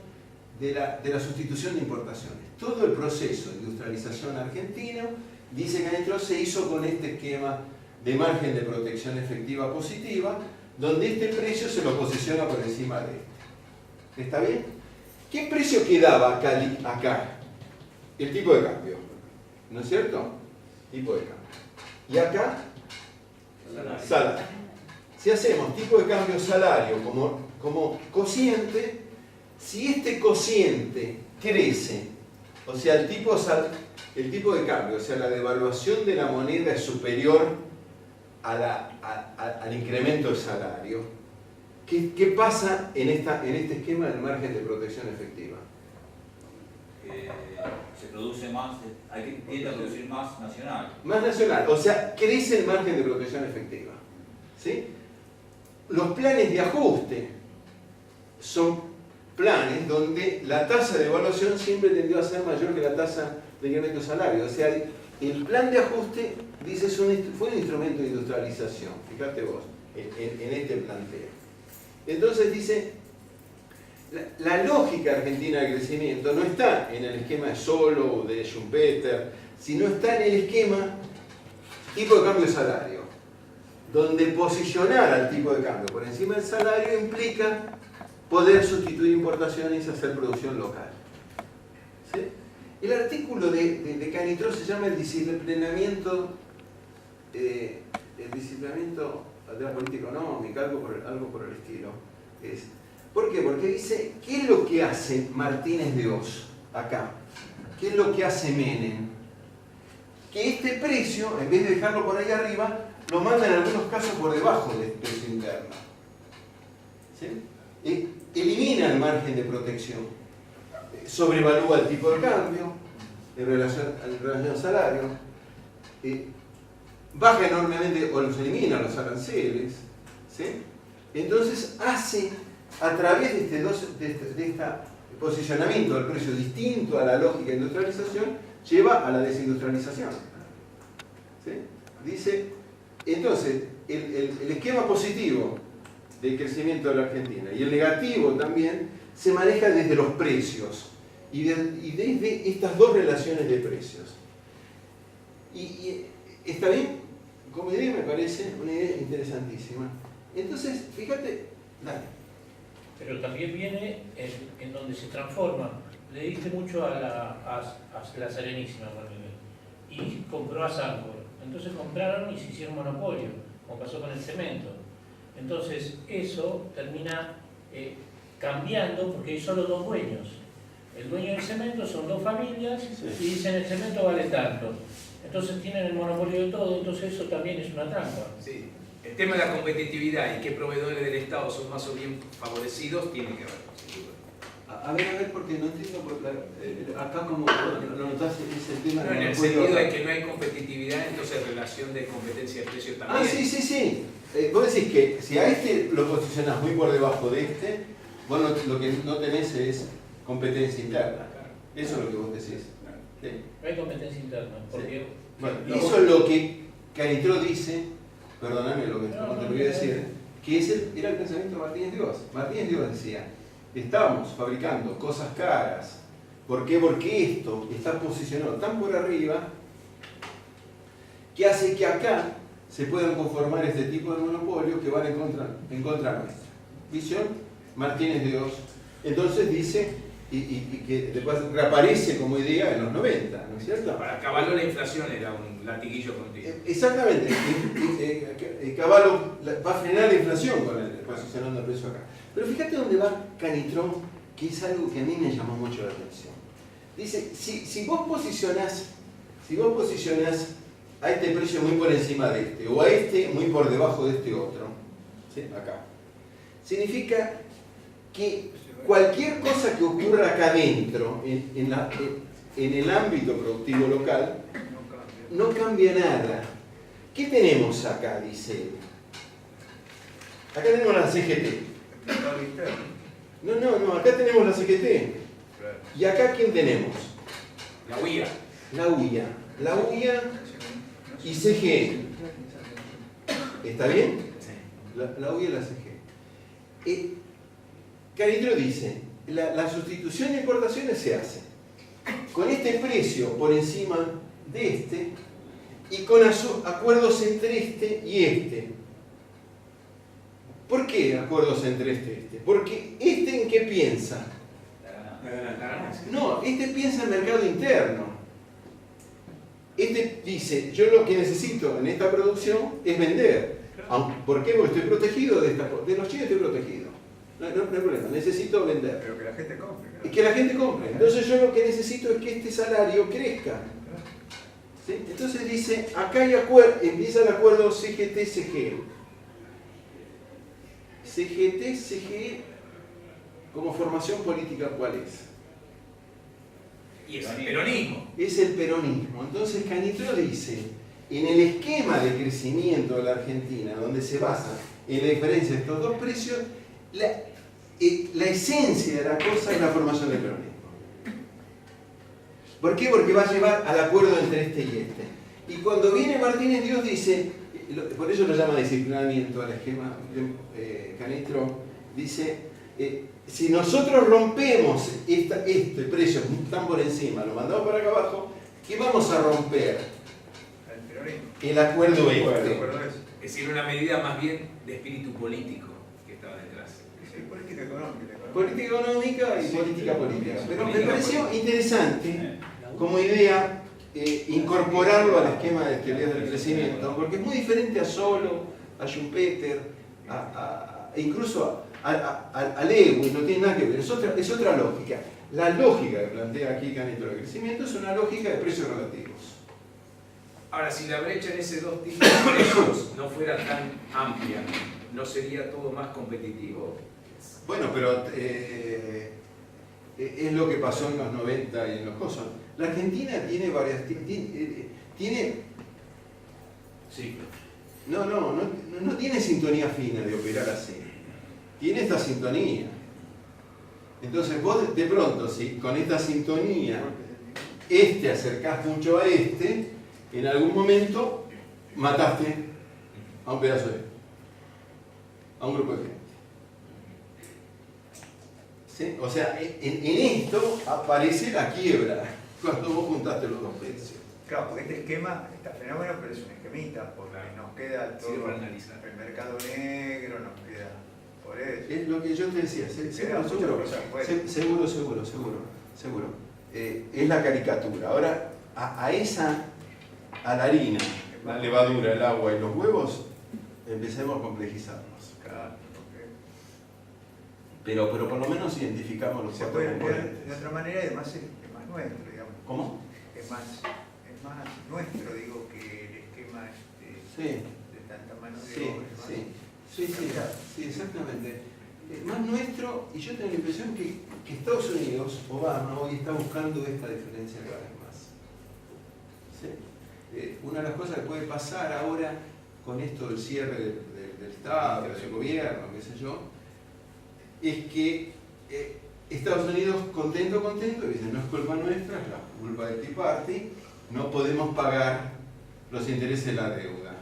[SPEAKER 1] de la sustitución de importaciones. Todo el proceso de industrialización argentino, dice Canitro, se hizo con este esquema de margen de protección efectiva positiva, donde este precio se lo posiciona por encima de este. ¿Está bien? ¿Qué precio quedaba acá? El tipo de cambio. ¿No es cierto? Tipo de cambio. Y acá, salario. Si hacemos tipo de cambio salario como cociente, si este cociente crece, o sea, el tipo de cambio, o sea, la devaluación de la moneda es superior al incremento del salario, ¿qué pasa en este esquema del margen de protección efectiva?
[SPEAKER 5] Se produce más, tiende a producir más nacional.
[SPEAKER 1] Más nacional, o sea, crece el margen de protección efectiva. ¿Sí? Los planes de ajuste son planes donde la tasa de evaluación siempre tendió a ser mayor que la tasa de incremento de salario. O sea, el plan de ajuste, dice, fue un instrumento de industrialización, fíjate vos, en este planteo. Entonces dice, la lógica argentina de crecimiento no está en el esquema de Solow o de Schumpeter, sino está en el esquema tipo de cambio de salario, donde posicionar al tipo de cambio por encima del salario implica poder sustituir importaciones y hacer producción local. ¿Sí? El artículo de Canitrot se llama el disciplinamiento de la política económica, algo por el estilo. ¿Por qué? Porque dice, ¿qué es lo que hace Martínez de Oz acá? ¿Qué es lo que hace Menem? Que este precio, en vez de dejarlo por ahí arriba, lo manda en algunos casos por debajo del precio interno. ¿Sí? Elimina el margen de protección, sobrevalúa el tipo de cambio en relación al salario, baja enormemente o los elimina los aranceles. ¿Sí? Entonces hace, a través de este posicionamiento del precio distinto a la lógica de industrialización, lleva a la desindustrialización. ¿Sí? Dice, entonces, el esquema positivo del crecimiento de la Argentina y el negativo también se maneja desde los precios y desde estas dos relaciones de precios. Y está bien, como idea me parece una idea interesantísima. Entonces, fíjate, dale.
[SPEAKER 2] Pero también viene en donde se transforma. Le diste mucho a la Serenísima, y compró a Sancor. Entonces compraron y se hicieron monopolio, como pasó con el cemento. Entonces eso termina cambiando porque hay solo dos dueños. El dueño del cemento son dos familias y dicen el cemento vale tanto. Entonces tienen el monopolio de todo, entonces eso también es una trampa.
[SPEAKER 7] Sí. El tema de la competitividad y qué proveedores del Estado son más o bien favorecidos tiene que ver, sin duda.
[SPEAKER 1] A ver, porque no entiendo, acá como lo notaste, ese tema...
[SPEAKER 7] No, en el sentido de que no hay competitividad, entonces relación de competencia de precios también.
[SPEAKER 1] Ah, sí. Vos decís que si a este lo posicionás muy por debajo de este, vos lo que no tenés es competencia interna. Eso es lo que vos decís. ¿Sí?
[SPEAKER 2] No hay competencia interna, porque...
[SPEAKER 1] Sí. Bueno, eso es lo que Canitrot dice, perdóname lo que te voy a decir, que era el pensamiento de Martínez de Oz. Martínez de Oz decía, estamos fabricando cosas caras. ¿Por qué? Porque esto está posicionado tan por arriba que hace que acá se puedan conformar este tipo de monopolios que van en contra nuestra. Visión Martínez de Oz. Entonces dice, y que después reaparece como idea en los 90, ¿no es cierto?
[SPEAKER 7] Para Cavallo la inflación era un latiguillo continuo.
[SPEAKER 1] Exactamente. Cavallo va a frenar la inflación con el posicionando el precio acá. Pero fíjate dónde va Canitrot, que es algo que a mí me llamó mucho la atención. Dice, si vos posicionás a este precio muy por encima de este, o a este muy por debajo de este otro, ¿sí? Acá, significa que cualquier cosa que ocurra acá adentro, en el ámbito productivo local, no cambia nada. ¿Qué tenemos acá? Dice él. Acá tenemos la CGT. No, acá tenemos la CGT. ¿Y acá quién tenemos?
[SPEAKER 7] La UIA.
[SPEAKER 1] La UIA y CGE. ¿Está bien? La UIA y la CGE. Canitrot dice, la sustitución de importaciones se hace con este precio por encima de este y con acuerdos entre este y este. ¿Por qué acuerdos entre este y este? Porque este ¿en qué piensa? No, este piensa en mercado interno. Este dice, yo lo que necesito en esta producción es vender. ¿Por qué? Porque estoy protegido de los chinos, estoy protegido. No hay problema, necesito vender.
[SPEAKER 3] Pero que la gente compre.
[SPEAKER 1] Y que la gente compre. Entonces yo lo que necesito es que este salario crezca. ¿Sí? Entonces dice, acá hay empieza el acuerdo CGT-CGE. CGT-CGE como formación política, ¿cuál es?
[SPEAKER 7] Y es el peronismo.
[SPEAKER 1] Es el peronismo. Entonces Canitrot dice, en el esquema de crecimiento de la Argentina, donde se basa en la diferencia de estos dos precios, la esencia de la cosa es la formación del peronismo. ¿Por qué? Porque va a llevar al acuerdo entre este y este. Y cuando viene Martínez de Oz dice, por eso lo llama disciplinamiento al esquema Canitrot, dice, si nosotros rompemos este precio tan por encima, lo mandamos para acá abajo, ¿qué vamos a romper? El acuerdo este.
[SPEAKER 7] Es decir, una medida más bien de espíritu político que estaba detrás.
[SPEAKER 3] Sí, política económica.
[SPEAKER 1] política económica y política política. Pero me
[SPEAKER 7] Política
[SPEAKER 1] pareció
[SPEAKER 7] política.
[SPEAKER 1] interesante como idea incorporarlo al esquema de teorías del crecimiento, porque es muy diferente a Solow, a Schumpeter, incluso a Lewis, no tiene nada que ver, es otra lógica. La lógica que plantea aquí Caneto del crecimiento es una lógica de precios relativos.
[SPEAKER 7] Ahora, si la brecha en esos dos tipos de precios no fuera tan amplia, ¿no sería todo más competitivo?
[SPEAKER 1] Bueno, pero es lo que pasó en los 90 y en los cosas. La Argentina tiene varias... Tiene...
[SPEAKER 4] Sí.
[SPEAKER 1] No tiene sintonía fina de operar así. Tiene esta sintonía. Entonces vos de pronto, si con esta sintonía acercás mucho a en algún momento mataste a un pedazo a un grupo de gente. ¿Sí? O sea, en esto aparece la quiebra cuando vos juntaste los dos precios.
[SPEAKER 3] Claro, porque este esquema está fenómeno, pero es un esquemita, porque nos queda
[SPEAKER 7] Sirve
[SPEAKER 3] todo
[SPEAKER 7] para analizar.
[SPEAKER 3] el mercado negro, nos queda por eso.
[SPEAKER 1] Es lo que yo te decía, seguro. Es la caricatura. Ahora, a la harina, la levadura, el agua y los huevos, empecemos a complejizarnos.
[SPEAKER 3] Claro, porque
[SPEAKER 1] Pero por lo menos identificamos los
[SPEAKER 3] se
[SPEAKER 1] cuatro
[SPEAKER 3] puede ver
[SPEAKER 1] componentes.
[SPEAKER 3] de otra manera y además es más nuestro, digamos.
[SPEAKER 1] ¿Cómo?
[SPEAKER 3] Es más nuestro, digo, que el esquema
[SPEAKER 1] Sí,
[SPEAKER 3] de tanta mano de obra. es más-
[SPEAKER 1] sí, exactamente. Más nuestro, y yo tengo la impresión que Estados Unidos, Obama, hoy está buscando esta diferencia cada vez más. ¿Sí? Una de las cosas que puede pasar ahora con esto del cierre del Estado, del gobierno, qué sé yo, es que Estados Unidos contento, y dice, no es culpa nuestra, es la culpa del Tea Party, no podemos pagar los intereses de la deuda.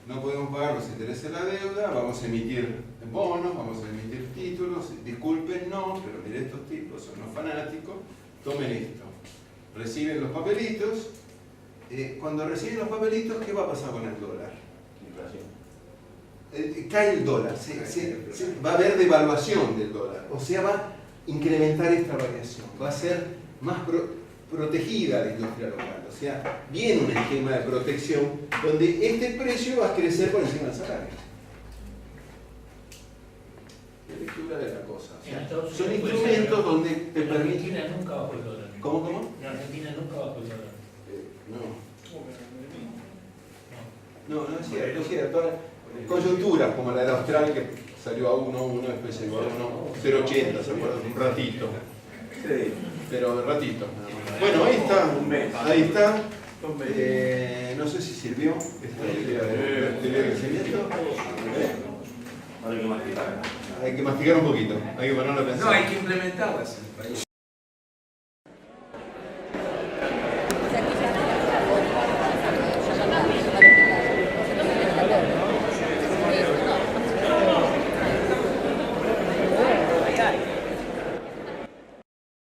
[SPEAKER 1] No podemos pagar los intereses de la deuda, vamos a emitir bonos, vamos a emitir títulos, disculpen, no, pero miren, estos tipos son los fanáticos, tomen esto. Reciben los papelitos, cuando reciben los papelitos, ¿qué va a pasar con el dólar?
[SPEAKER 4] Inflación.
[SPEAKER 1] Cae el dólar, va a haber devaluación del dólar, o sea, va a incrementar esta variación, va a ser más protegida la industria local, o sea, viene un esquema de protección donde este precio va a crecer por encima del salario. ¿Qué lectura de la cosa? O
[SPEAKER 2] En
[SPEAKER 1] sea,
[SPEAKER 2] Estados
[SPEAKER 1] son
[SPEAKER 2] Unidos puede
[SPEAKER 1] instrumentos
[SPEAKER 2] ser,
[SPEAKER 1] donde te
[SPEAKER 2] En
[SPEAKER 1] permiten...
[SPEAKER 2] Argentina nunca bajó el dólar.
[SPEAKER 1] ¿Cómo?
[SPEAKER 2] En Argentina nunca bajó el dólar.
[SPEAKER 1] No es cierto, es cierto. Coyunturas como la de Austral que salió a 1, después llegó a 0,80, ¿se acuerdan? Un ratito.
[SPEAKER 6] Sí.
[SPEAKER 1] Pero un ratito. Bueno, ahí está.
[SPEAKER 6] Un mes.
[SPEAKER 1] Ahí está. No sé si sirvió esta idea de crecimiento.
[SPEAKER 4] Hay que masticar.
[SPEAKER 1] Hay que masticar un poquito, hay que ponerlo a pensar.
[SPEAKER 7] No, hay que implementarlas.